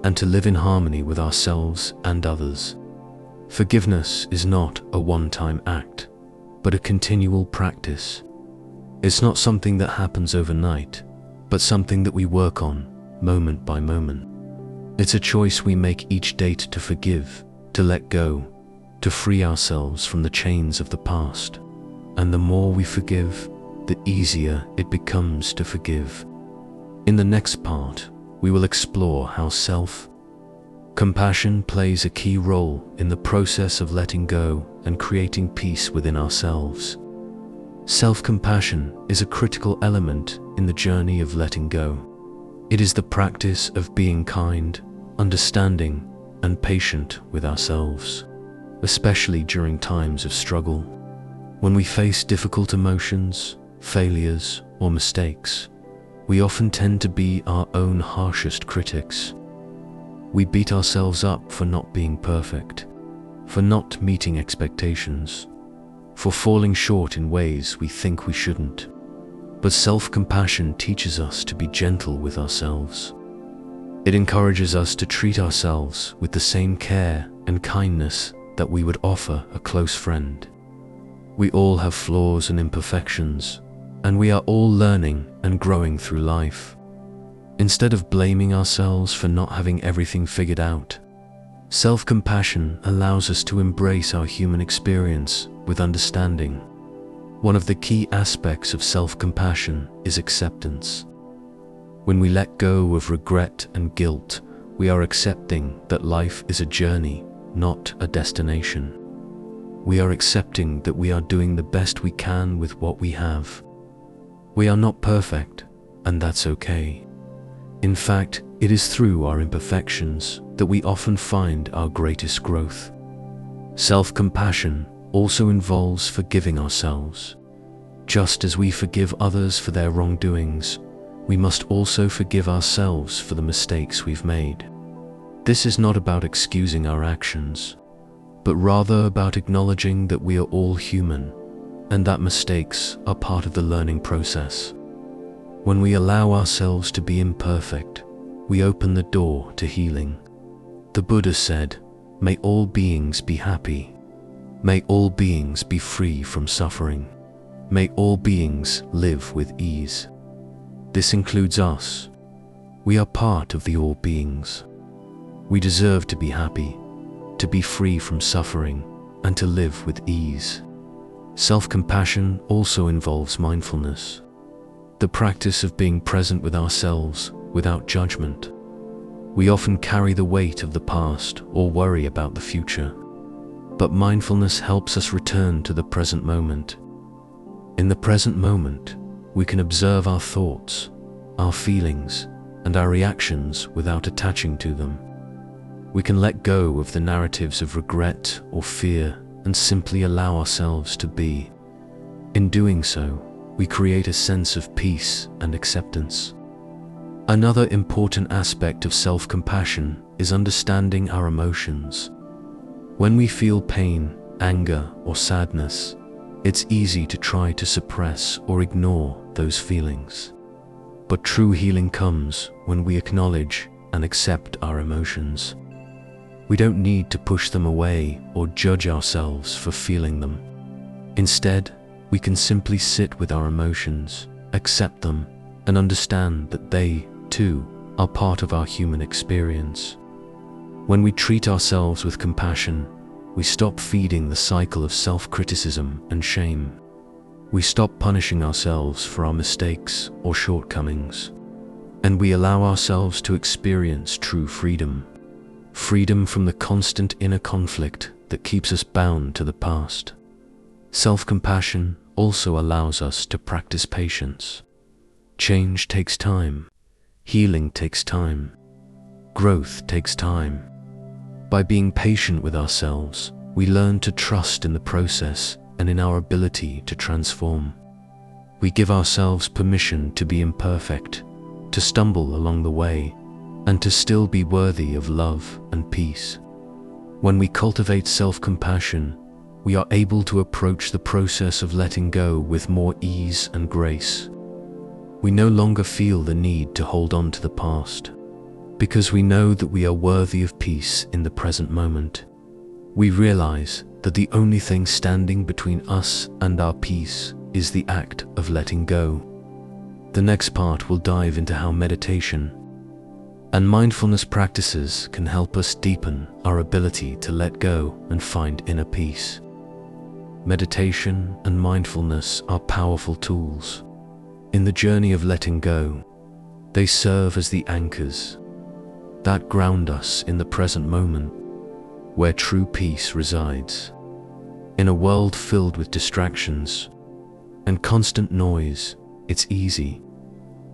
Speaker 1: and to live in harmony with ourselves and others. Forgiveness is not a one-time act, but a continual practice. It's not something that happens overnight, but something that we work on moment by moment. It's a choice we make each day to forgive, to let go, to free ourselves from the chains of the past. And the more we forgive, the easier it becomes to forgive. In the next part, we will explore how self-compassion plays a key role in the process of letting go and creating peace within ourselves. Self-compassion is a critical element in the journey of letting go. It is the practice of being kind, understanding, and patient with ourselves, especially during times of struggle. When we face difficult emotions, failures, or mistakes, we often tend to be our own harshest critics. We beat ourselves up for not being perfect, for not meeting expectations, for falling short in ways we think we shouldn't. But self-compassion teaches us to be gentle with ourselves. It encourages us to treat ourselves with the same care and kindness that we would offer a close friend. We all have flaws and imperfections, and we are all learning and growing through life. Instead of blaming ourselves for not having everything figured out, self-compassion allows us to embrace our human experience with understanding. One of the key aspects of self-compassion is acceptance. When we let go of regret and guilt, we are accepting that life is a journey, not a destination. We are accepting that we are doing the best we can with what we have. We are not perfect, and that's okay. In fact, it is through our imperfections that we often find our greatest growth. Self-compassion also involves forgiving ourselves. Just as we forgive others for their wrongdoings, we must also forgive ourselves for the mistakes we've made. This is not about excusing our actions, but rather about acknowledging that we are all human and that mistakes are part of the learning process. When we allow ourselves to be imperfect, we open the door to healing. The Buddha said, "May all beings be happy. May all beings be free from suffering. May all beings live with ease." This includes us. We are part of the all beings. We deserve to be happy, to be free from suffering, and to live with ease. Self-compassion also involves mindfulness, the practice of being present with ourselves without judgment. We often carry the weight of the past or worry about the future, but mindfulness helps us return to the present moment. In the present moment, we can observe our thoughts, our feelings, and our reactions without attaching to them. We can let go of the narratives of regret or fear and simply allow ourselves to be. In doing so, we create a sense of peace and acceptance. Another important aspect of self-compassion is understanding our emotions. When we feel pain, anger, or sadness, it's easy to try to suppress or ignore those feelings. But true healing comes when we acknowledge and accept our emotions. We don't need to push them away or judge ourselves for feeling them. Instead, we can simply sit with our emotions, accept them, and understand that they, too, are part of our human experience. When we treat ourselves with compassion, we stop feeding the cycle of self-criticism and shame. We stop punishing ourselves for our mistakes or shortcomings, and we allow ourselves to experience true freedom. Freedom from the constant inner conflict that keeps us bound to the past. Self-compassion also allows us to practice patience. Change takes time. Healing takes time. Growth takes time. By being patient with ourselves, we learn to trust in the process and in our ability to transform. We give ourselves permission to be imperfect, to stumble along the way, and to still be worthy of love and peace. When we cultivate self-compassion, we are able to approach the process of letting go with more ease and grace. We no longer feel the need to hold on to the past, because we know that we are worthy of peace in the present moment. We realize that the only thing standing between us and our peace is the act of letting go. The next part will dive into how meditation and mindfulness practices can help us deepen our ability to let go and find inner peace. Meditation and mindfulness are powerful tools in the journey of letting go. They serve as the anchors that ground us in the present moment, where true peace resides. In a world filled with distractions and constant noise, it's easy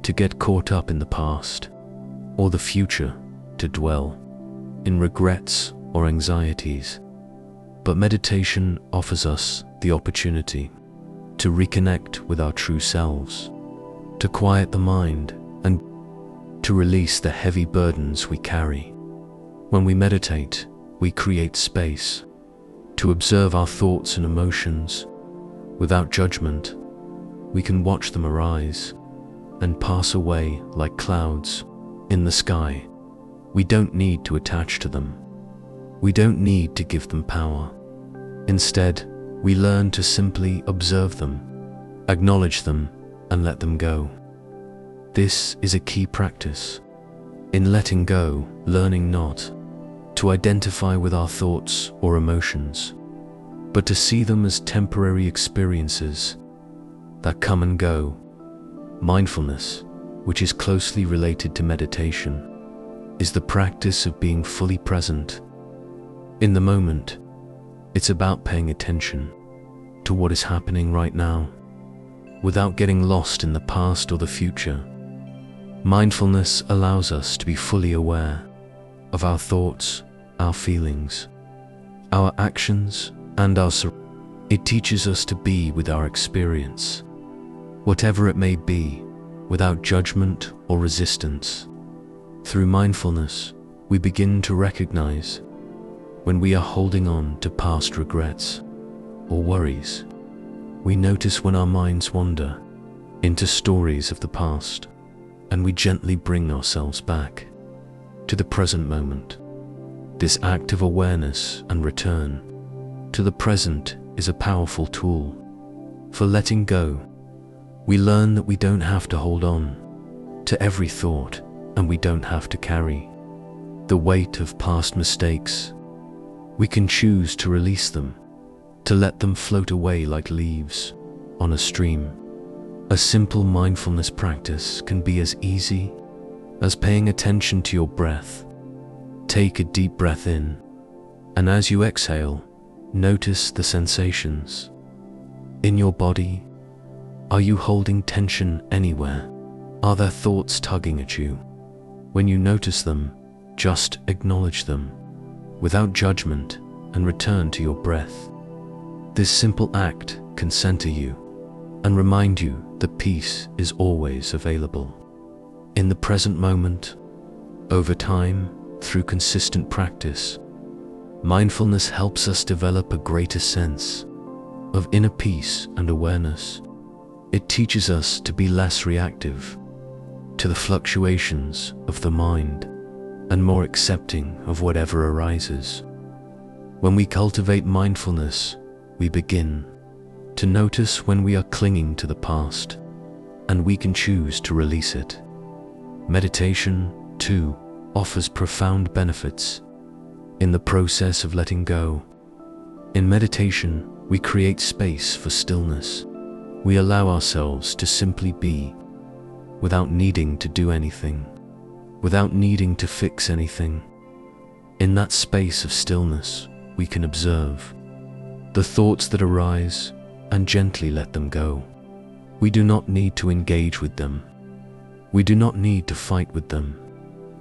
Speaker 1: to get caught up in the past or the future, to dwell in regrets or anxieties. But meditation offers us the opportunity to reconnect with our true selves, to quiet the mind, and to release the heavy burdens we carry. When we meditate, we create space to observe our thoughts and emotions without judgment. We can watch them arise and pass away like clouds in the sky. We don't need to attach to them. We don't need to give them power. Instead, we learn to simply observe them, acknowledge them, and let them go. This is a key practice in letting go, learning not to identify with our thoughts or emotions, but to see them as temporary experiences that come and go. Mindfulness, which is closely related to meditation, is the practice of being fully present in the moment. It's about paying attention to what is happening right now, without getting lost in the past or the future. Mindfulness allows us to be fully aware of our thoughts, our feelings, our actions, and our surroundings. It teaches us to be with our experience, whatever it may be, without judgment or resistance. Through mindfulness, we begin to recognize when we are holding on to past regrets or worries. We notice when our minds wander into stories of the past, and we gently bring ourselves back to the present moment. This act of awareness and return to the present is a powerful tool for letting go. We learn that we don't have to hold on to every thought, and we don't have to carry the weight of past mistakes. We can choose to release them, to let them float away like leaves on a stream. A simple mindfulness practice can be as easy as paying attention to your breath. Take a deep breath in, and as you exhale, notice the sensations in your body. Are you holding tension anywhere? Are there thoughts tugging at you? When you notice them, just acknowledge them without judgment and return to your breath. This simple act can center you and remind you that peace is always available in the present moment. Over time, through consistent practice, mindfulness helps us develop a greater sense of inner peace and awareness. It teaches us to be less reactive to the fluctuations of the mind and more accepting of whatever arises. When we cultivate mindfulness, we begin to notice when we are clinging to the past, and we can choose to release it. Meditation, too, offers profound benefits in the process of letting go. In meditation, we create space for stillness. We allow ourselves to simply be, without needing to do anything, without needing to fix anything. In that space of stillness, we can observe the thoughts that arise and gently let them go. We do not need to engage with them. We do not need to fight with them.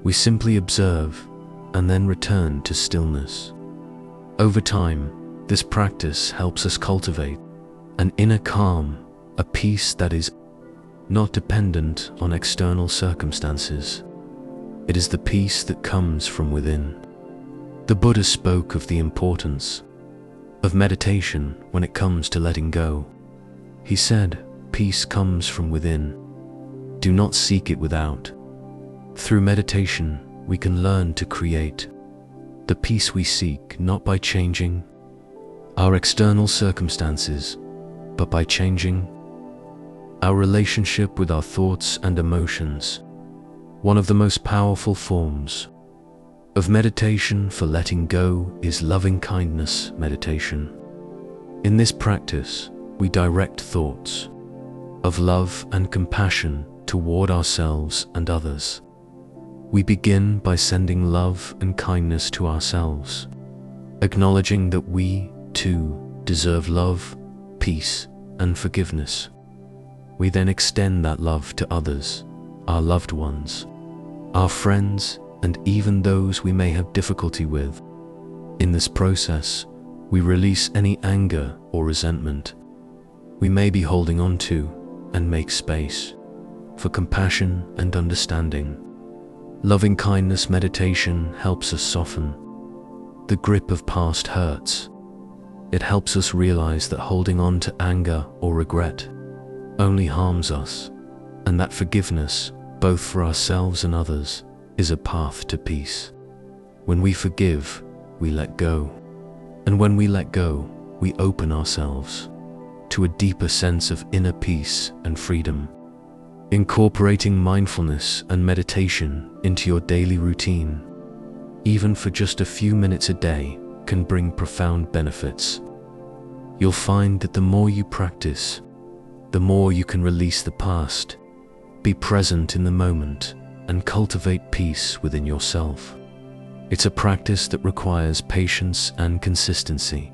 Speaker 1: We simply observe and then return to stillness. Over time, this practice helps us cultivate an inner calm, a peace that is not dependent on external circumstances. It is the peace that comes from within. The Buddha spoke of the importance of meditation when it comes to letting go. He said, "Peace comes from within. Do not seek it without." Through meditation, we can learn to create the peace we seek, not by changing our external circumstances, but by changing our relationship with our thoughts and emotions. One of the most powerful forms of meditation for letting go is loving kindness meditation. In this practice, we direct thoughts of love and compassion toward ourselves and others. We begin by sending love and kindness to ourselves, acknowledging that we, too, deserve love, peace, and forgiveness. We then extend that love to others, our loved ones, our friends, and even those we may have difficulty with. In this process, we release any anger or resentment we may be holding on to and make space for compassion and understanding. Loving kindness meditation helps us soften the grip of past hurts. It helps us realize that holding on to anger or regret only harms us, and that forgiveness, both for ourselves and others, is a path to peace. When we forgive, we let go. And when we let go, we open ourselves to a deeper sense of inner peace and freedom. Incorporating mindfulness and meditation into your daily routine, even for just a few minutes a day, can bring profound benefits. You'll find that the more you practice, the more you can release the past, be present in the moment, and cultivate peace within yourself. It's a practice that requires patience and consistency.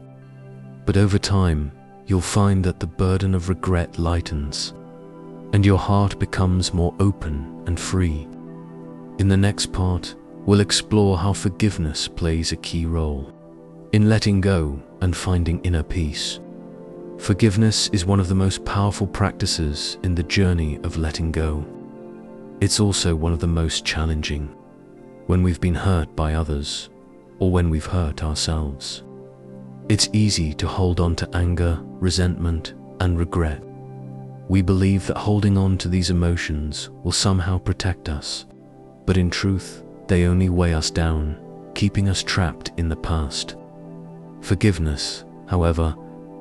Speaker 1: But over time, you'll find that the burden of regret lightens, and your heart becomes more open and free. In the next part, we'll explore how forgiveness plays a key role in letting go and finding inner peace. Forgiveness is one of the most powerful practices in the journey of letting go. It's also one of the most challenging when we've been hurt by others or when we've hurt ourselves. It's easy to hold on to anger, resentment, and regret. We believe that holding on to these emotions will somehow protect us, but in truth, they only weigh us down, keeping us trapped in the past. Forgiveness, however,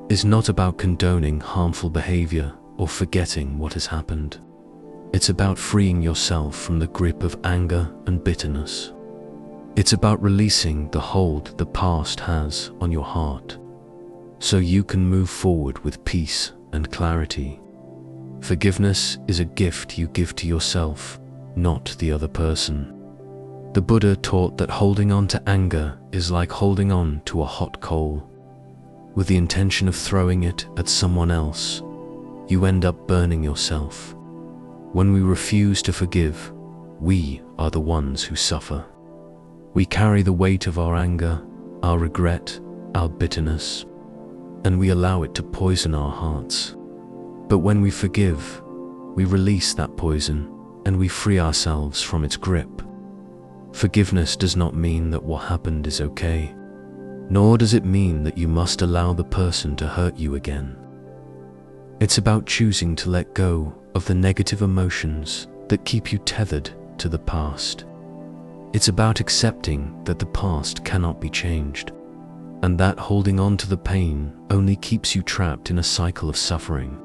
Speaker 1: is not about condoning harmful behavior or forgetting what has happened. It's about freeing yourself from the grip of anger and bitterness. It's about releasing the hold the past has on your heart, so you can move forward with peace and clarity. Forgiveness is a gift you give to yourself, not the other person. The Buddha taught that holding on to anger is like holding on to a hot coal. With the intention of throwing it at someone else, you end up burning yourself. When we refuse to forgive, we are the ones who suffer. We carry the weight of our anger, our regret, our bitterness, and we allow it to poison our hearts. But when we forgive, we release that poison and we free ourselves from its grip. Forgiveness does not mean that what happened is okay, nor does it mean that you must allow the person to hurt you again. It's about choosing to let go of the negative emotions that keep you tethered to the past. It's about accepting that the past cannot be changed, and that holding on to the pain only keeps you trapped in a cycle of suffering.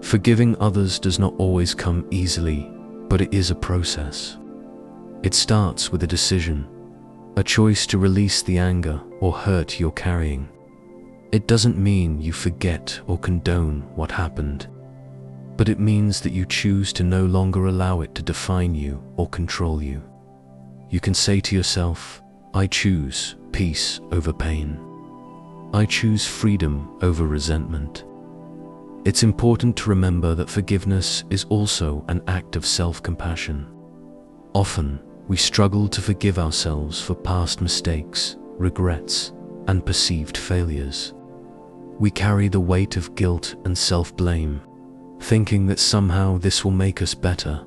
Speaker 1: Forgiving others does not always come easily, but it is a process. It starts with a decision, a choice to release the anger or hurt you're carrying. It doesn't mean you forget or condone what happened, but it means that you choose to no longer allow it to define you or control you. You can say to yourself, I choose peace over pain. I choose freedom over resentment. It's important to remember that forgiveness is also an act of self-compassion. Often, we struggle to forgive ourselves for past mistakes, regrets, and perceived failures. We carry the weight of guilt and self-blame, thinking that somehow this will make us better,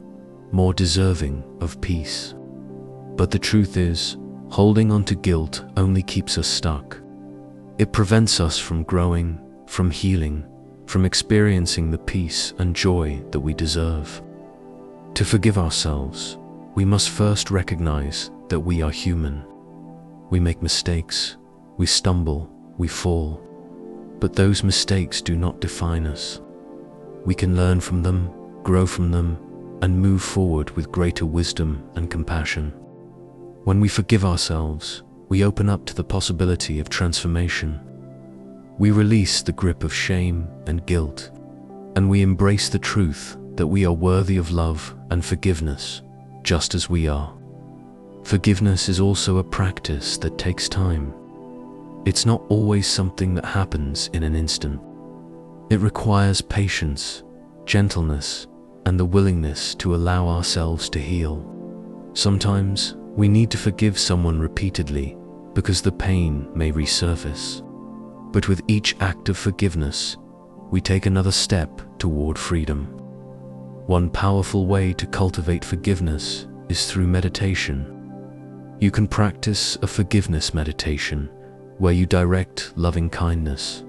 Speaker 1: more deserving of peace. But the truth is, holding on to guilt only keeps us stuck. It prevents us from growing, from healing, from experiencing the peace and joy that we deserve. To forgive ourselves, we must first recognize that we are human. We make mistakes, we stumble, we fall. But those mistakes do not define us. We can learn from them, grow from them, and move forward with greater wisdom and compassion. When we forgive ourselves, we open up to the possibility of transformation. We release the grip of shame and guilt, and we embrace the truth that we are worthy of love and forgiveness, just as we are. Forgiveness is also a practice that takes time. It's not always something that happens in an instant. It requires patience, gentleness, and the willingness to allow ourselves to heal. Sometimes we need to forgive someone repeatedly because the pain may resurface. But with each act of forgiveness, we take another step toward freedom. One powerful way to cultivate forgiveness is through meditation. You can practice a forgiveness meditation where you direct loving kindness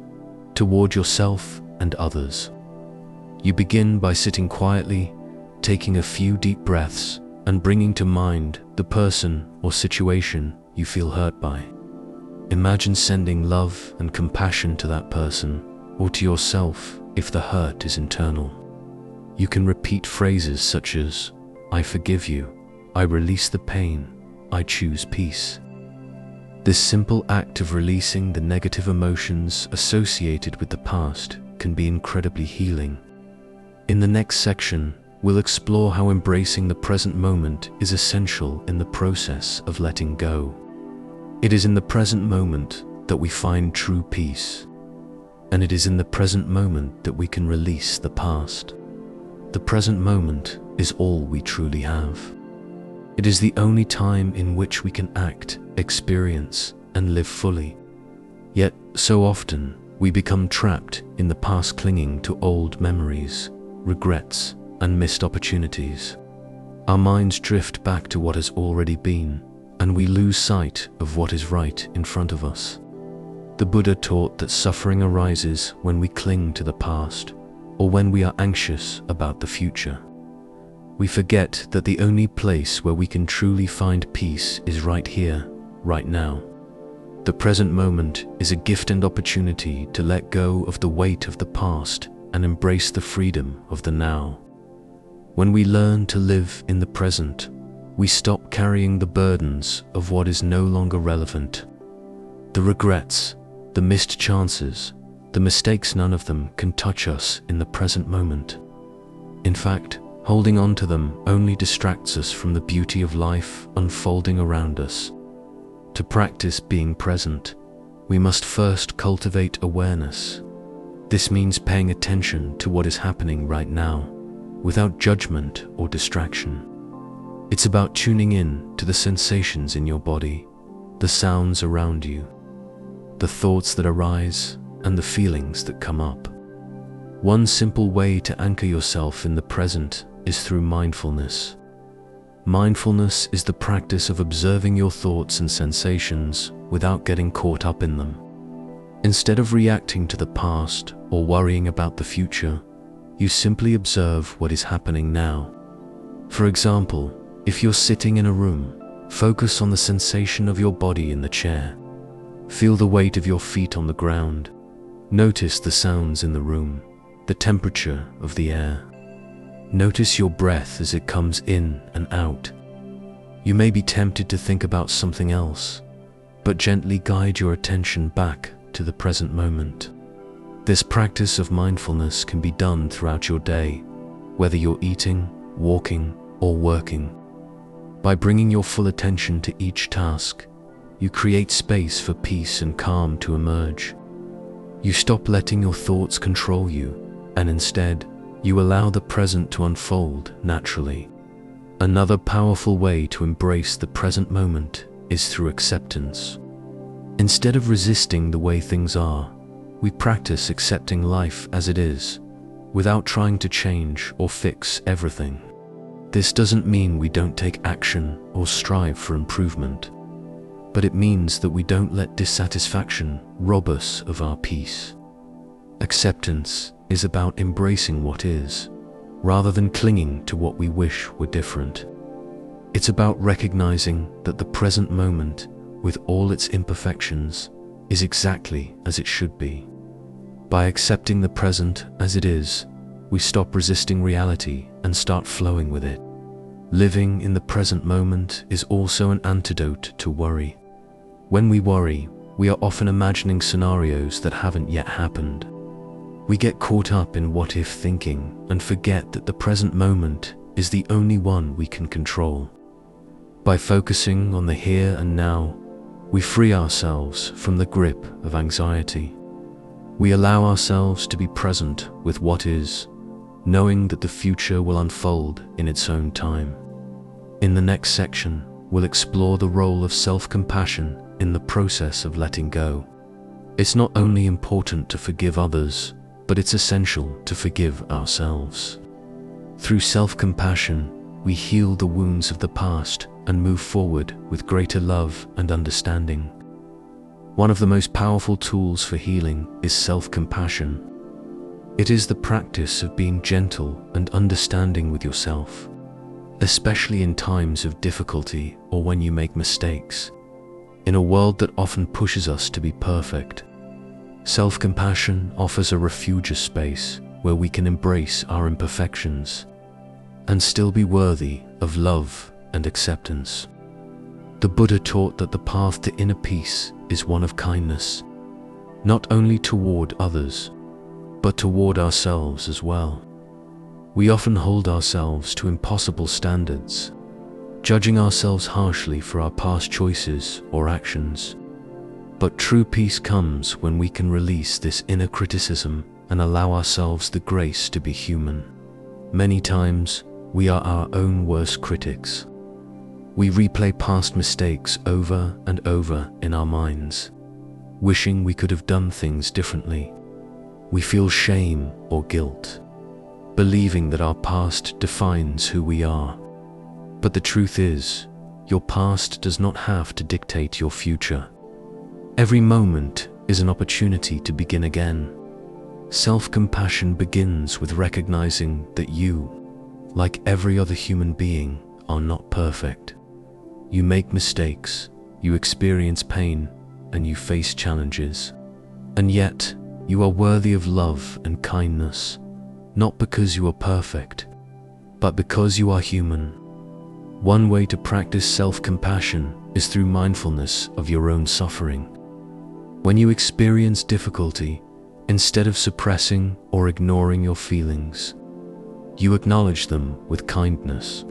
Speaker 1: toward yourself and others. You begin by sitting quietly, taking a few deep breaths, and bringing to mind the person or situation you feel hurt by. Imagine sending love and compassion to that person, or to yourself if the hurt is internal. You can repeat phrases such as, "I forgive you," "I release the pain," "I choose peace." This simple act of releasing the negative emotions associated with the past can be incredibly healing. In the next section, we'll explore how embracing the present moment is essential in the process of letting go. It is in the present moment that we find true peace, and it is in the present moment that we can release the past. The present moment is all we truly have. It is the only time in which we can act, experience, and live fully. Yet, so often, we become trapped in the past, clinging to old memories, regrets, and missed opportunities. Our minds drift back to what has already been, and we lose sight of what is right in front of us. The Buddha taught that suffering arises when we cling to the past, or when we are anxious about the future. We forget that the only place where we can truly find peace is right here, right now. The present moment is a gift and opportunity to let go of the weight of the past and embrace the freedom of the now. When we learn to live in the present, we stop carrying the burdens of what is no longer relevant. The regrets, the missed chances, the mistakes, none of them can touch us in the present moment. In fact, holding on to them only distracts us from the beauty of life unfolding around us. To practice being present, we must first cultivate awareness. This means paying attention to what is happening right now, without judgment or distraction. It's about tuning in to the sensations in your body, the sounds around you, the thoughts that arise, and the feelings that come up. One simple way to anchor yourself in the present is through mindfulness. Mindfulness is the practice of observing your thoughts and sensations without getting caught up in them. Instead of reacting to the past or worrying about the future, you simply observe what is happening now. For example, if you're sitting in a room, focus on the sensation of your body in the chair. Feel the weight of your feet on the ground. Notice the sounds in the room, the temperature of the air. Notice your breath as it comes in and out. You may be tempted to think about something else, but gently guide your attention back to the present moment. This practice of mindfulness can be done throughout your day, whether you're eating, walking, or working. By bringing your full attention to each task, you create space for peace and calm to emerge. You stop letting your thoughts control you, and instead, you allow the present to unfold naturally. Another powerful way to embrace the present moment is through acceptance. Instead of resisting the way things are, we practice accepting life as it is, without trying to change or fix everything. This doesn't mean we don't take action or strive for improvement, but it means that we don't let dissatisfaction rob us of our peace. Acceptance is about embracing what is, rather than clinging to what we wish were different. It's about recognizing that the present moment, with all its imperfections, is exactly as it should be. By accepting the present as it is, we stop resisting reality and start flowing with it. Living in the present moment is also an antidote to worry. When we worry, we are often imagining scenarios that haven't yet happened. We get caught up in what-if thinking and forget that the present moment is the only one we can control. By focusing on the here and now, we free ourselves from the grip of anxiety. We allow ourselves to be present with what is, knowing that the future will unfold in its own time. In the next section, we'll explore the role of self-compassion in the process of letting go. It's not only important to forgive others, but it's essential to forgive ourselves. Through self-compassion, we heal the wounds of the past and move forward with greater love and understanding. One of the most powerful tools for healing is self-compassion. It is the practice of being gentle and understanding with yourself, especially in times of difficulty or when you make mistakes. In a world that often pushes us to be perfect, self-compassion offers a refuge space where we can embrace our imperfections and still be worthy of love and acceptance. The Buddha taught that the path to inner peace is one of kindness, not only toward others, but toward ourselves as well. We often hold ourselves to impossible standards, judging ourselves harshly for our past choices or actions. But true peace comes when we can release this inner criticism and allow ourselves the grace to be human. Many times, we are our own worst critics. We replay past mistakes over and over in our minds, wishing we could have done things differently. We feel shame or guilt, believing that our past defines who we are. But the truth is, your past does not have to dictate your future. Every moment is an opportunity to begin again. Self-compassion begins with recognizing that you, like every other human being, are not perfect. You make mistakes, you experience pain, and you face challenges. And yet, you are worthy of love and kindness, not because you are perfect, but because you are human. One way to practice self-compassion is through mindfulness of your own suffering. When you experience difficulty, instead of suppressing or ignoring your feelings, you acknowledge them with kindness.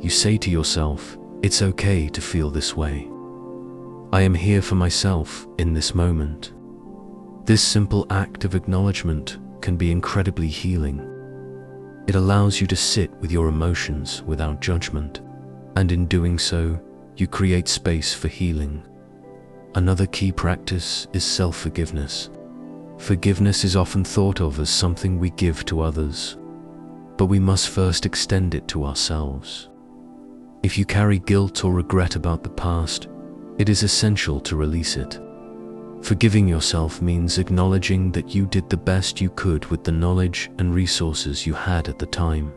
Speaker 1: You say to yourself, "It's okay to feel this way. I am here for myself in this moment." This simple act of acknowledgement can be incredibly healing. It allows you to sit with your emotions without judgment, and in doing so, you create space for healing. Another key practice is self-forgiveness. Forgiveness is often thought of as something we give to others, but we must first extend it to ourselves. If you carry guilt or regret about the past, it is essential to release it. Forgiving yourself means acknowledging that you did the best you could with the knowledge and resources you had at the time.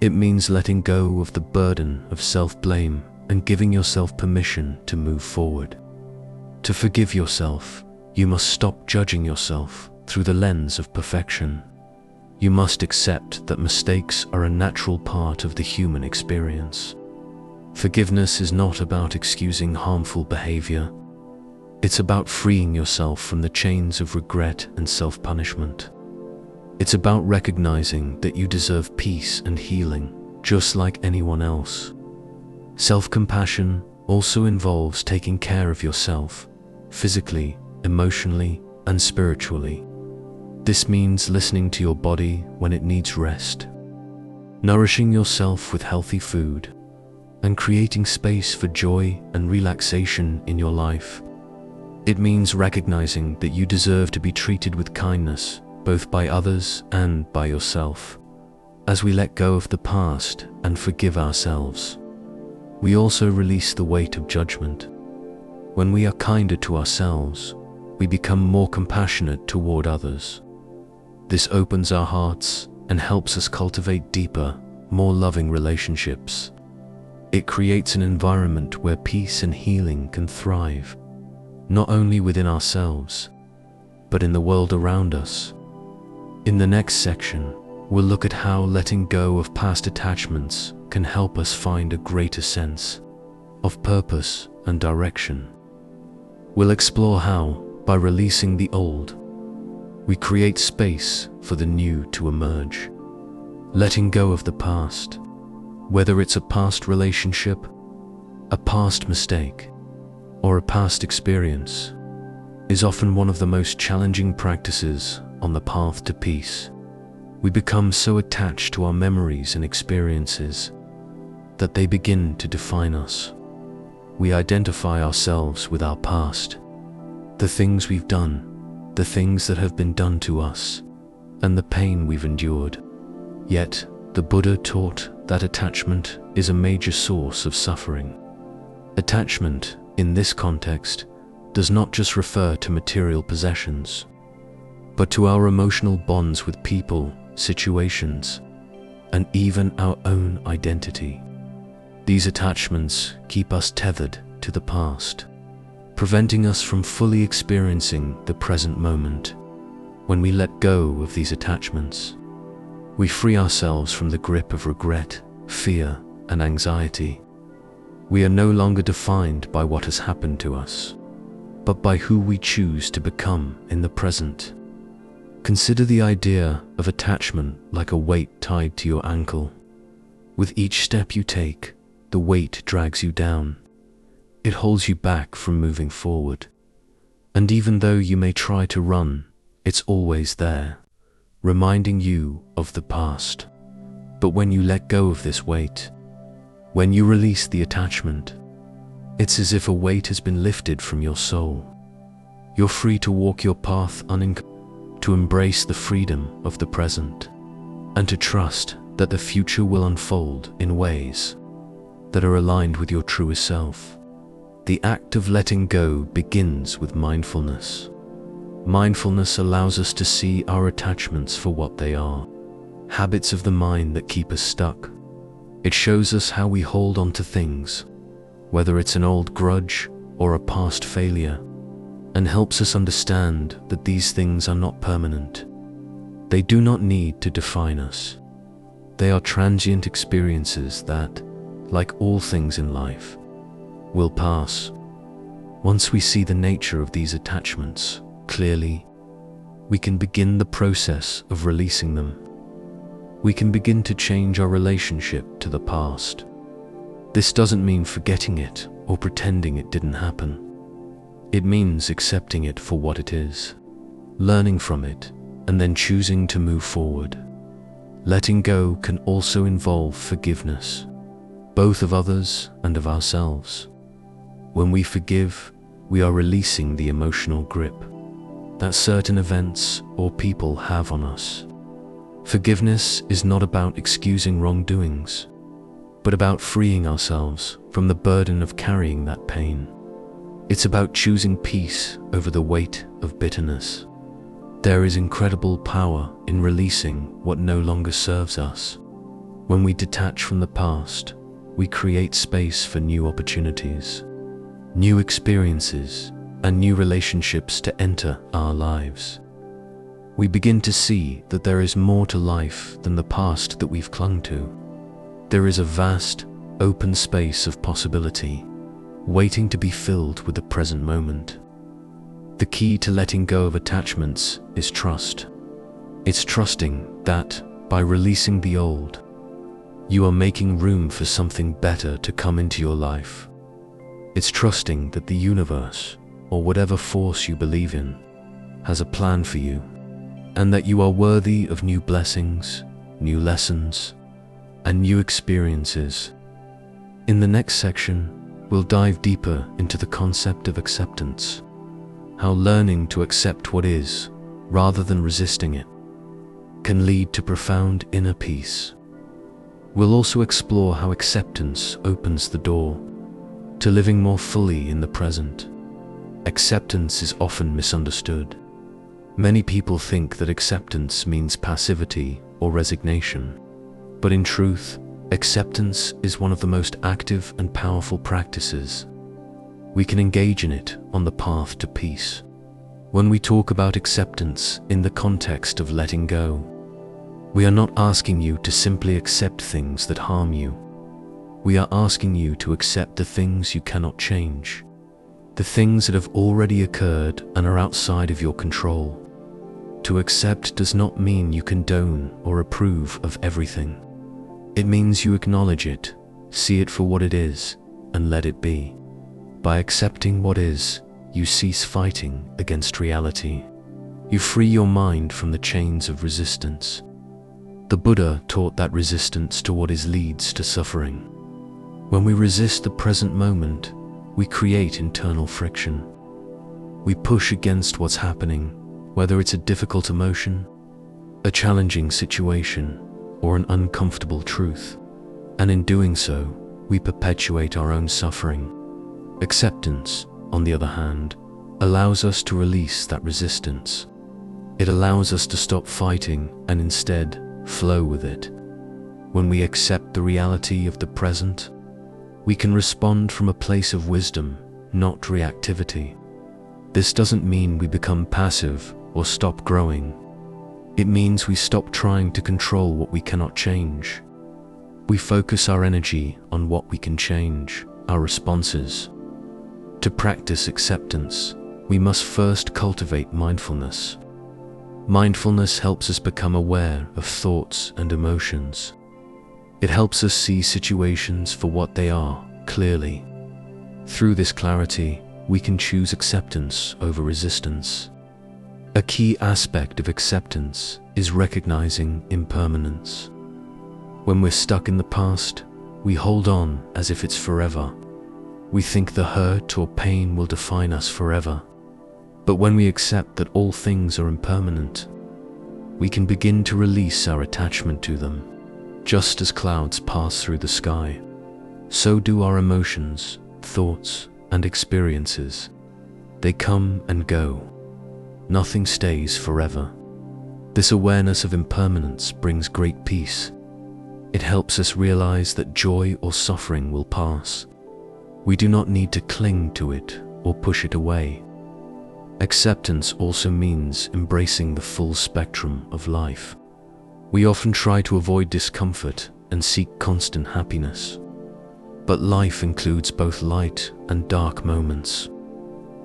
Speaker 1: It means letting go of the burden of self-blame and giving yourself permission to move forward. To forgive yourself, you must stop judging yourself through the lens of perfection. You must accept that mistakes are a natural part of the human experience. Forgiveness is not about excusing harmful behavior. It's about freeing yourself from the chains of regret and self-punishment. It's about recognizing that you deserve peace and healing, just like anyone else. Self-compassion also involves taking care of yourself, physically, emotionally, and spiritually. This means listening to your body when it needs rest, nourishing yourself with healthy food, and creating space for joy and relaxation in your life. It means recognizing that you deserve to be treated with kindness both by others and by yourself. As we let go of the past and forgive ourselves, we also release the weight of judgment. When we are kinder to ourselves, we become more compassionate toward others. This opens our hearts and helps us cultivate deeper, more loving relationships. It creates an environment where peace and healing can thrive, not only within ourselves, but in the world around us. In the next section, we'll look at how letting go of past attachments can help us find a greater sense of purpose and direction. We'll explore how, by releasing the old, we create space for the new to emerge. Letting go of the past, whether it's a past relationship, a past mistake, or a past experience, is often one of the most challenging practices on the path to peace. We become so attached to our memories and experiences that they begin to define us. We identify ourselves with our past, the things we've done, the things that have been done to us, and the pain we've endured. Yet, the Buddha taught that attachment is a major source of suffering. Attachment, in this context, does not just refer to material possessions, but to our emotional bonds with people, situations, and even our own identity. These attachments keep us tethered to the past, preventing us from fully experiencing the present moment. When we let go of these attachments, we free ourselves from the grip of regret, fear, and anxiety. We are no longer defined by what has happened to us, but by who we choose to become in the present. Consider the idea of attachment like a weight tied to your ankle. With each step you take, the weight drags you down. It holds you back from moving forward. And even though you may try to run, it's always there, reminding you of the past. But when you let go of this weight, when you release the attachment, it's as if a weight has been lifted from your soul. You're free to walk your path to embrace the freedom of the present, and to trust that the future will unfold in ways that are aligned with your truest self. The act of letting go begins with mindfulness. Mindfulness allows us to see our attachments for what they are, habits of the mind that keep us stuck. It shows us how we hold on to things, whether it's an old grudge or a past failure, and helps us understand that these things are not permanent. They do not need to define us. They are transient experiences that, like all things in life, will pass. Once we see the nature of these attachments clearly, we can begin the process of releasing them. We can begin to change our relationship to the past. This doesn't mean forgetting it or pretending it didn't happen. It means accepting it for what it is, learning from it, and then choosing to move forward. Letting go can also involve forgiveness, both of others and of ourselves. When we forgive, we are releasing the emotional grip that certain events or people have on us. Forgiveness is not about excusing wrongdoings, but about freeing ourselves from the burden of carrying that pain. It's about choosing peace over the weight of bitterness. There is incredible power in releasing what no longer serves us. When we detach from the past, we create space for new opportunities, new experiences, and new relationships to enter our lives. We begin to see that there is more to life than the past that we've clung to. There is a vast, open space of possibility, waiting to be filled with the present moment. The key to letting go of attachments is trust. It's trusting that, by releasing the old, you are making room for something better to come into your life. It's trusting that the universe, or whatever force you believe in, has a plan for you, and that you are worthy of new blessings, new lessons, and new experiences. In the next section, we'll dive deeper into the concept of acceptance, how learning to accept what is, rather than resisting it, can lead to profound inner peace. We'll also explore how acceptance opens the door to living more fully in the present. Acceptance is often misunderstood. Many people think that acceptance means passivity or resignation, but in truth, acceptance is one of the most active and powerful practices. We can engage in it on the path to peace. When we talk about acceptance in the context of letting go, we are not asking you to simply accept things that harm you. We are asking you to accept the things you cannot change, the things that have already occurred and are outside of your control. To accept does not mean you condone or approve of everything. It means you acknowledge it, see it for what it is, and let it be. By accepting what is, you cease fighting against reality. You free your mind from the chains of resistance. The Buddha taught that resistance to what is leads to suffering. When we resist the present moment, we create internal friction. We push against what's happening, whether it's a difficult emotion, a challenging situation, or an uncomfortable truth. And in doing so, we perpetuate our own suffering. Acceptance, on the other hand, allows us to release that resistance. It allows us to stop fighting and instead flow with it. When we accept the reality of the present, we can respond from a place of wisdom, not reactivity. This doesn't mean we become passive or stop growing. It means we stop trying to control what we cannot change. We focus our energy on what we can change, our responses. To practice acceptance, we must first cultivate mindfulness. Mindfulness helps us become aware of thoughts and emotions. It helps us see situations for what they are, clearly. Through this clarity, we can choose acceptance over resistance. A key aspect of acceptance is recognizing impermanence. When we're stuck in the past, we hold on as if it's forever. We think the hurt or pain will define us forever. But when we accept that all things are impermanent, we can begin to release our attachment to them. Just as clouds pass through the sky, so do our emotions, thoughts, and experiences. They come and go. Nothing stays forever. This awareness of impermanence brings great peace. It helps us realize that joy or suffering will pass. We do not need to cling to it or push it away. Acceptance also means embracing the full spectrum of life. We often try to avoid discomfort and seek constant happiness. But life includes both light and dark moments.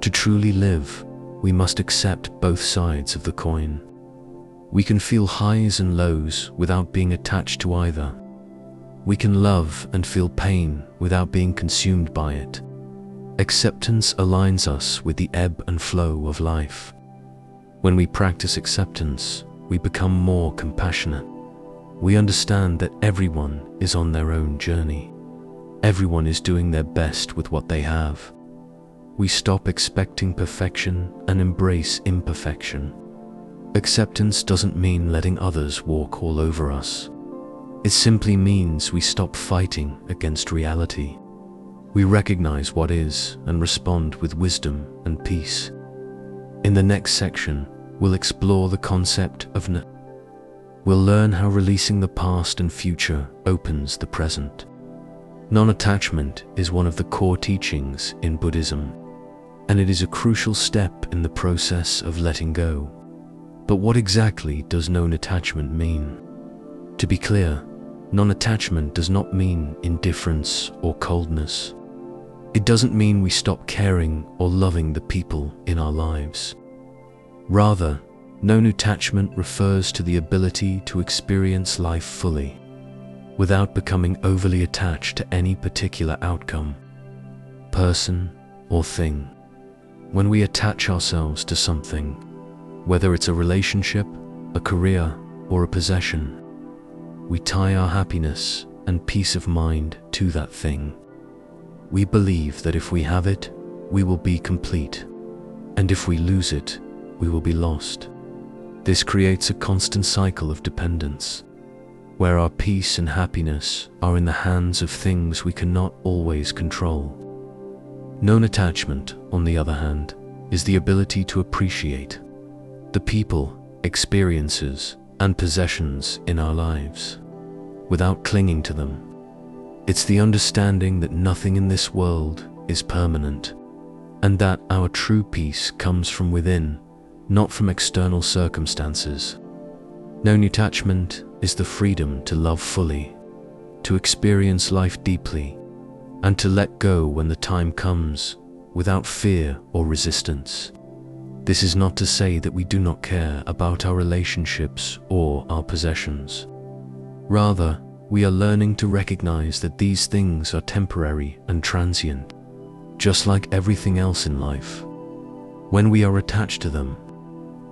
Speaker 1: To truly live, we must accept both sides of the coin. We can feel highs and lows without being attached to either. We can love and feel pain without being consumed by it. Acceptance aligns us with the ebb and flow of life. When we practice acceptance, we become more compassionate. We understand that everyone is on their own journey. Everyone is doing their best with what they have. We stop expecting perfection and embrace imperfection. Acceptance doesn't mean letting others walk all over us. It simply means we stop fighting against reality. We recognize what is and respond with wisdom and peace. In the next section, we'll explore the concept of We'll learn how releasing the past and future opens the present. Non-attachment is one of the core teachings in Buddhism, and it is a crucial step in the process of letting go. But what exactly does non-attachment mean? To be clear, non-attachment does not mean indifference or coldness. It doesn't mean we stop caring or loving the people in our lives. Rather, non-attachment refers to the ability to experience life fully, without becoming overly attached to any particular outcome, person, or thing. When we attach ourselves to something, whether it's a relationship, a career, or a possession, we tie our happiness and peace of mind to that thing. We believe that if we have it, we will be complete, and if we lose it, we will be lost. This creates a constant cycle of dependence, where our peace and happiness are in the hands of things we cannot always control. Non-attachment, on the other hand, is the ability to appreciate the people, experiences, and possessions in our lives, without clinging to them. It's the understanding that nothing in this world is permanent, and that our true peace comes from within, not from external circumstances. Non-attachment is the freedom to love fully, to experience life deeply, and to let go when the time comes, without fear or resistance. This is not to say that we do not care about our relationships or our possessions. Rather, we are learning to recognize that these things are temporary and transient, just like everything else in life. When we are attached to them,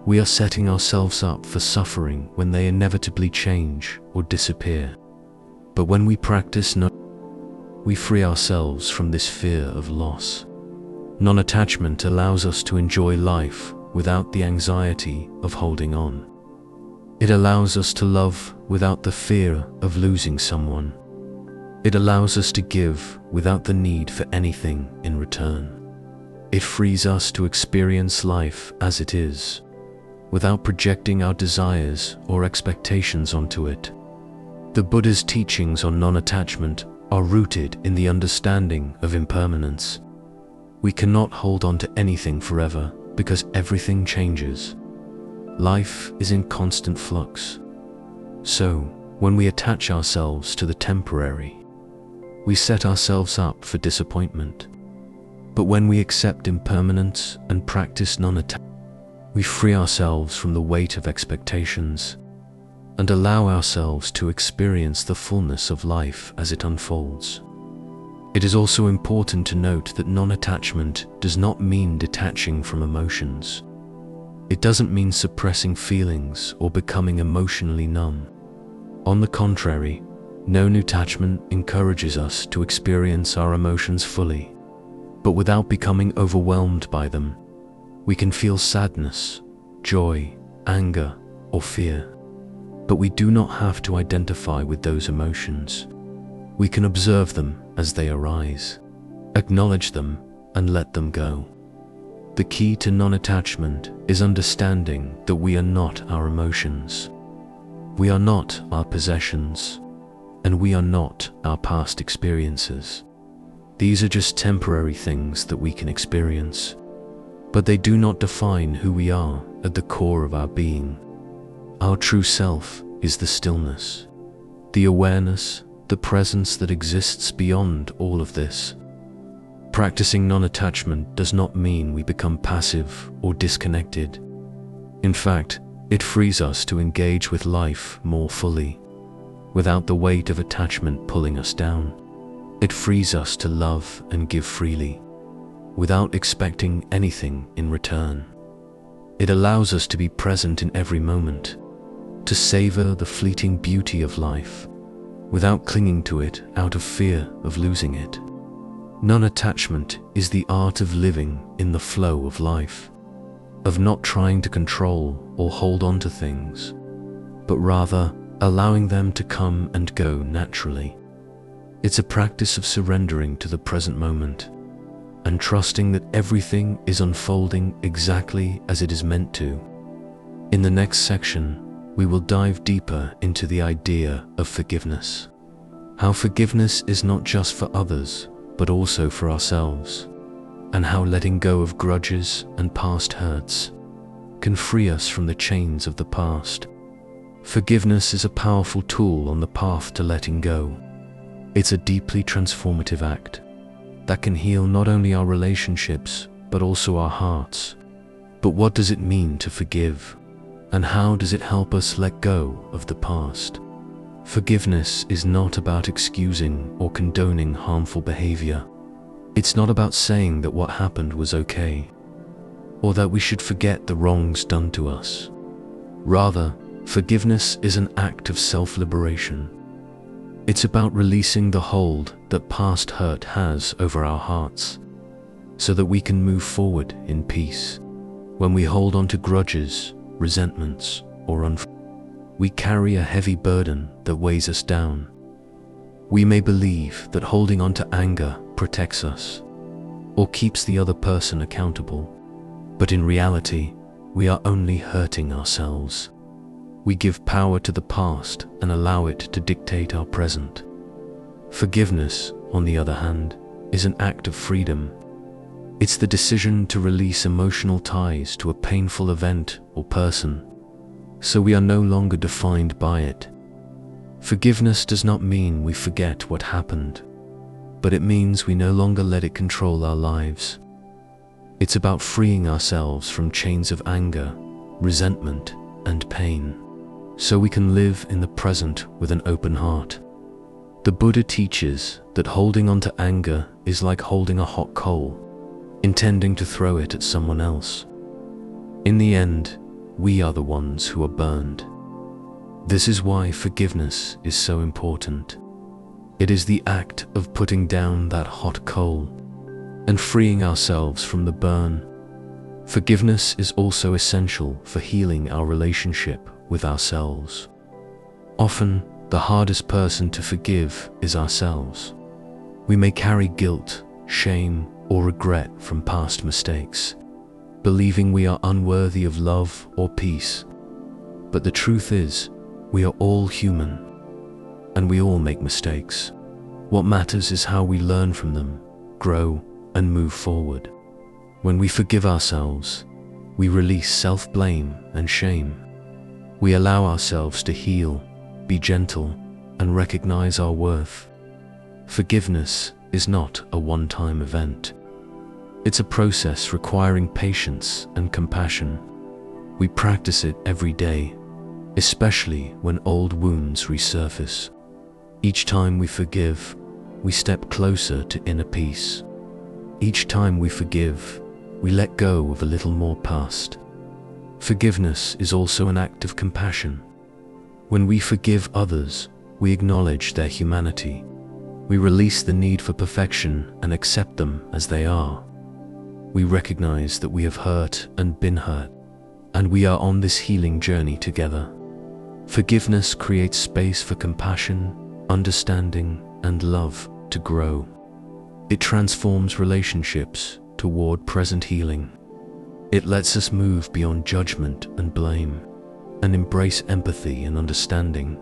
Speaker 1: we are setting ourselves up for suffering when they inevitably change or disappear. But when we practice we free ourselves from this fear of loss. Non-attachment allows us to enjoy life without the anxiety of holding on. It allows us to love without the fear of losing someone. It allows us to give without the need for anything in return. It frees us to experience life as it is, without projecting our desires or expectations onto it. The Buddhist teachings on non-attachment are rooted in the understanding of impermanence. We cannot hold on to anything forever because everything changes. Life is in constant flux. So, when we attach ourselves to the temporary, we set ourselves up for disappointment. But when we accept impermanence and practice non-attachment, we free ourselves from the weight of expectations and allow ourselves to experience the fullness of life as it unfolds. It is also important to note that non-attachment does not mean detaching from emotions. It doesn't mean suppressing feelings or becoming emotionally numb. On the contrary, non-attachment encourages us to experience our emotions fully, but without becoming overwhelmed by them. We can feel sadness, joy, anger, or fear, but we do not have to identify with those emotions. We can observe them as they arise, acknowledge them, and let them go. The key to non-attachment is understanding that we are not our emotions. We are not our possessions, and we are not our past experiences. These are just temporary things that we can experience, but they do not define who we are at the core of our being. Our true self is the stillness, the awareness, the presence that exists beyond all of this. Practicing non-attachment does not mean we become passive or disconnected. In fact, it frees us to engage with life more fully, without the weight of attachment pulling us down. It frees us to love and give freely, without expecting anything in return. It allows us to be present in every moment, to savor the fleeting beauty of life, without clinging to it out of fear of losing it. Non-attachment is the art of living in the flow of life, of not trying to control or hold on to things, but rather allowing them to come and go naturally. It's a practice of surrendering to the present moment and trusting that everything is unfolding exactly as it is meant to. In the next section, we will dive deeper into the idea of forgiveness. How forgiveness is not just for others, but also for ourselves, and how letting go of grudges and past hurts can free us from the chains of the past. Forgiveness is a powerful tool on the path to letting go. It's a deeply transformative act that can heal not only our relationships, but also our hearts. But what does it mean to forgive? And how does it help us let go of the past? Forgiveness is not about excusing or condoning harmful behavior. It's not about saying that what happened was okay, or that we should forget the wrongs done to us. Rather, forgiveness is an act of self-liberation. It's about releasing the hold that past hurt has over our hearts, so that we can move forward in peace. When we hold on to grudges, resentments, or we carry a heavy burden that weighs us down. We may believe that holding on to anger protects us or keeps the other person accountable, but in reality, we are only hurting ourselves. We give power to the past and allow it to dictate our present. Forgiveness, on the other hand, is an act of freedom. It's the decision to release emotional ties to a painful event or person, so we are no longer defined by it. Forgiveness does not mean we forget what happened, but it means we no longer let it control our lives. It's about freeing ourselves from chains of anger, resentment, and pain, so we can live in the present with an open heart. The Buddha teaches that holding on to anger is like holding a hot coal, intending to throw it at someone else. In the end, we are the ones who are burned. This is why forgiveness is so important. It is the act of putting down that hot coal and freeing ourselves from the burn. Forgiveness is also essential for healing our relationship with ourselves. Often, the hardest person to forgive is ourselves. We may carry guilt, shame, or regret from past mistakes, believing we are unworthy of love or peace. But the truth is, we are all human, and we all make mistakes. What matters is how we learn from them, grow, and move forward. When we forgive ourselves, we release self-blame and shame. We allow ourselves to heal, be gentle, and recognize our worth. Forgiveness is not a one-time event. It's a process requiring patience and compassion. We practice it every day, especially when old wounds resurface. Each time we forgive, we step closer to inner peace. Each time we forgive, we let go of a little more past. Forgiveness is also an act of compassion. When we forgive others, we acknowledge their humanity. We release the need for perfection and accept them as they are. We recognize that we have hurt and been hurt, and we are on this healing journey together. Forgiveness creates space for compassion, understanding, and love to grow. It transforms relationships toward present healing. It lets us move beyond judgment and blame, and embrace empathy and understanding.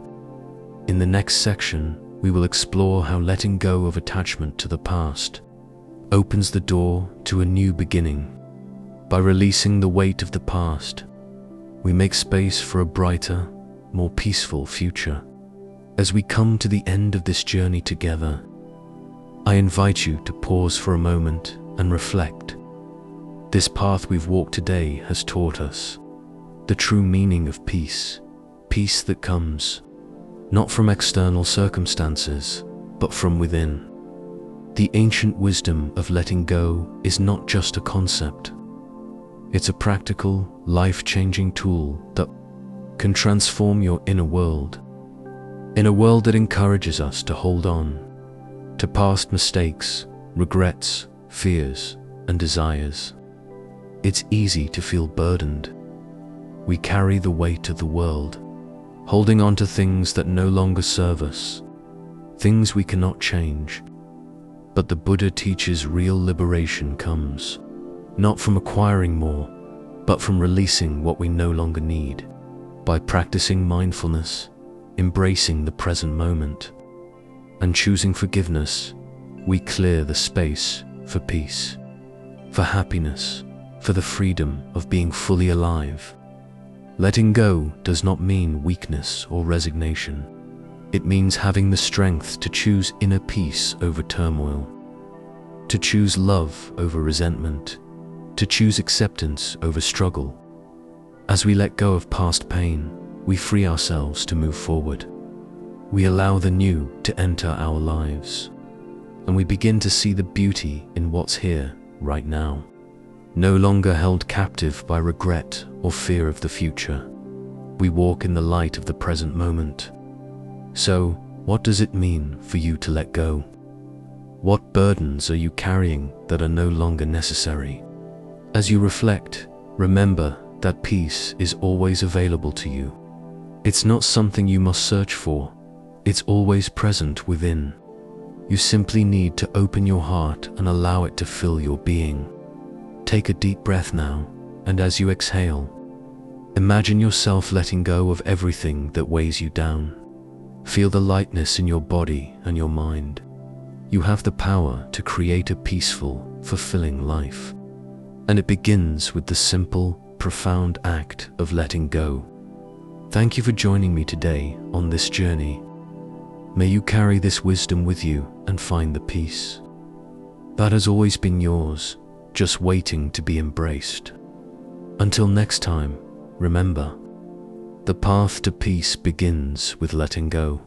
Speaker 1: In the next section, we will explore how letting go of attachment to the past opens the door to a new beginning. By releasing the weight of the past, we make space for a brighter, more peaceful future. As we come to the end of this journey together, I invite you to pause for a moment and reflect. This path we've walked today has taught us the true meaning of peace, peace that comes not from external circumstances, but from within. The ancient wisdom of letting go is not just a concept. It's a practical, life-changing tool that can transform your inner world. In a world that encourages us to hold on to past mistakes, regrets, fears, and desires, it's easy to feel burdened. We carry the weight of the world, holding on to things that no longer serve us, things we cannot change. But the Buddha teaches real liberation comes not from acquiring more, but from releasing what we no longer need. By practicing mindfulness, embracing the present moment, and choosing forgiveness, we clear the space for peace, for happiness, for the freedom of being fully alive. Letting go does not mean weakness or resignation. It means having the strength to choose inner peace over turmoil, to choose love over resentment, to choose acceptance over struggle. As we let go of past pain, we free ourselves to move forward. We allow the new to enter our lives, and we begin to see the beauty in what's here, right now. No longer held captive by regret or fear of the future, we walk in the light of the present moment. So, what does it mean for you to let go? What burdens are you carrying that are no longer necessary? As you reflect, remember that peace is always available to you. It's not something you must search for. It's always present within. You simply need to open your heart and allow it to fill your being. Take a deep breath now, and as you exhale, imagine yourself letting go of everything that weighs you down. Feel the lightness in your body and your mind. You have the power to create a peaceful, fulfilling life. And it begins with the simple, profound act of letting go. Thank you for joining me today on this journey. May you carry this wisdom with you and find the peace that has always been yours, just waiting to be embraced. Until next time, remember, the path to peace begins with letting go.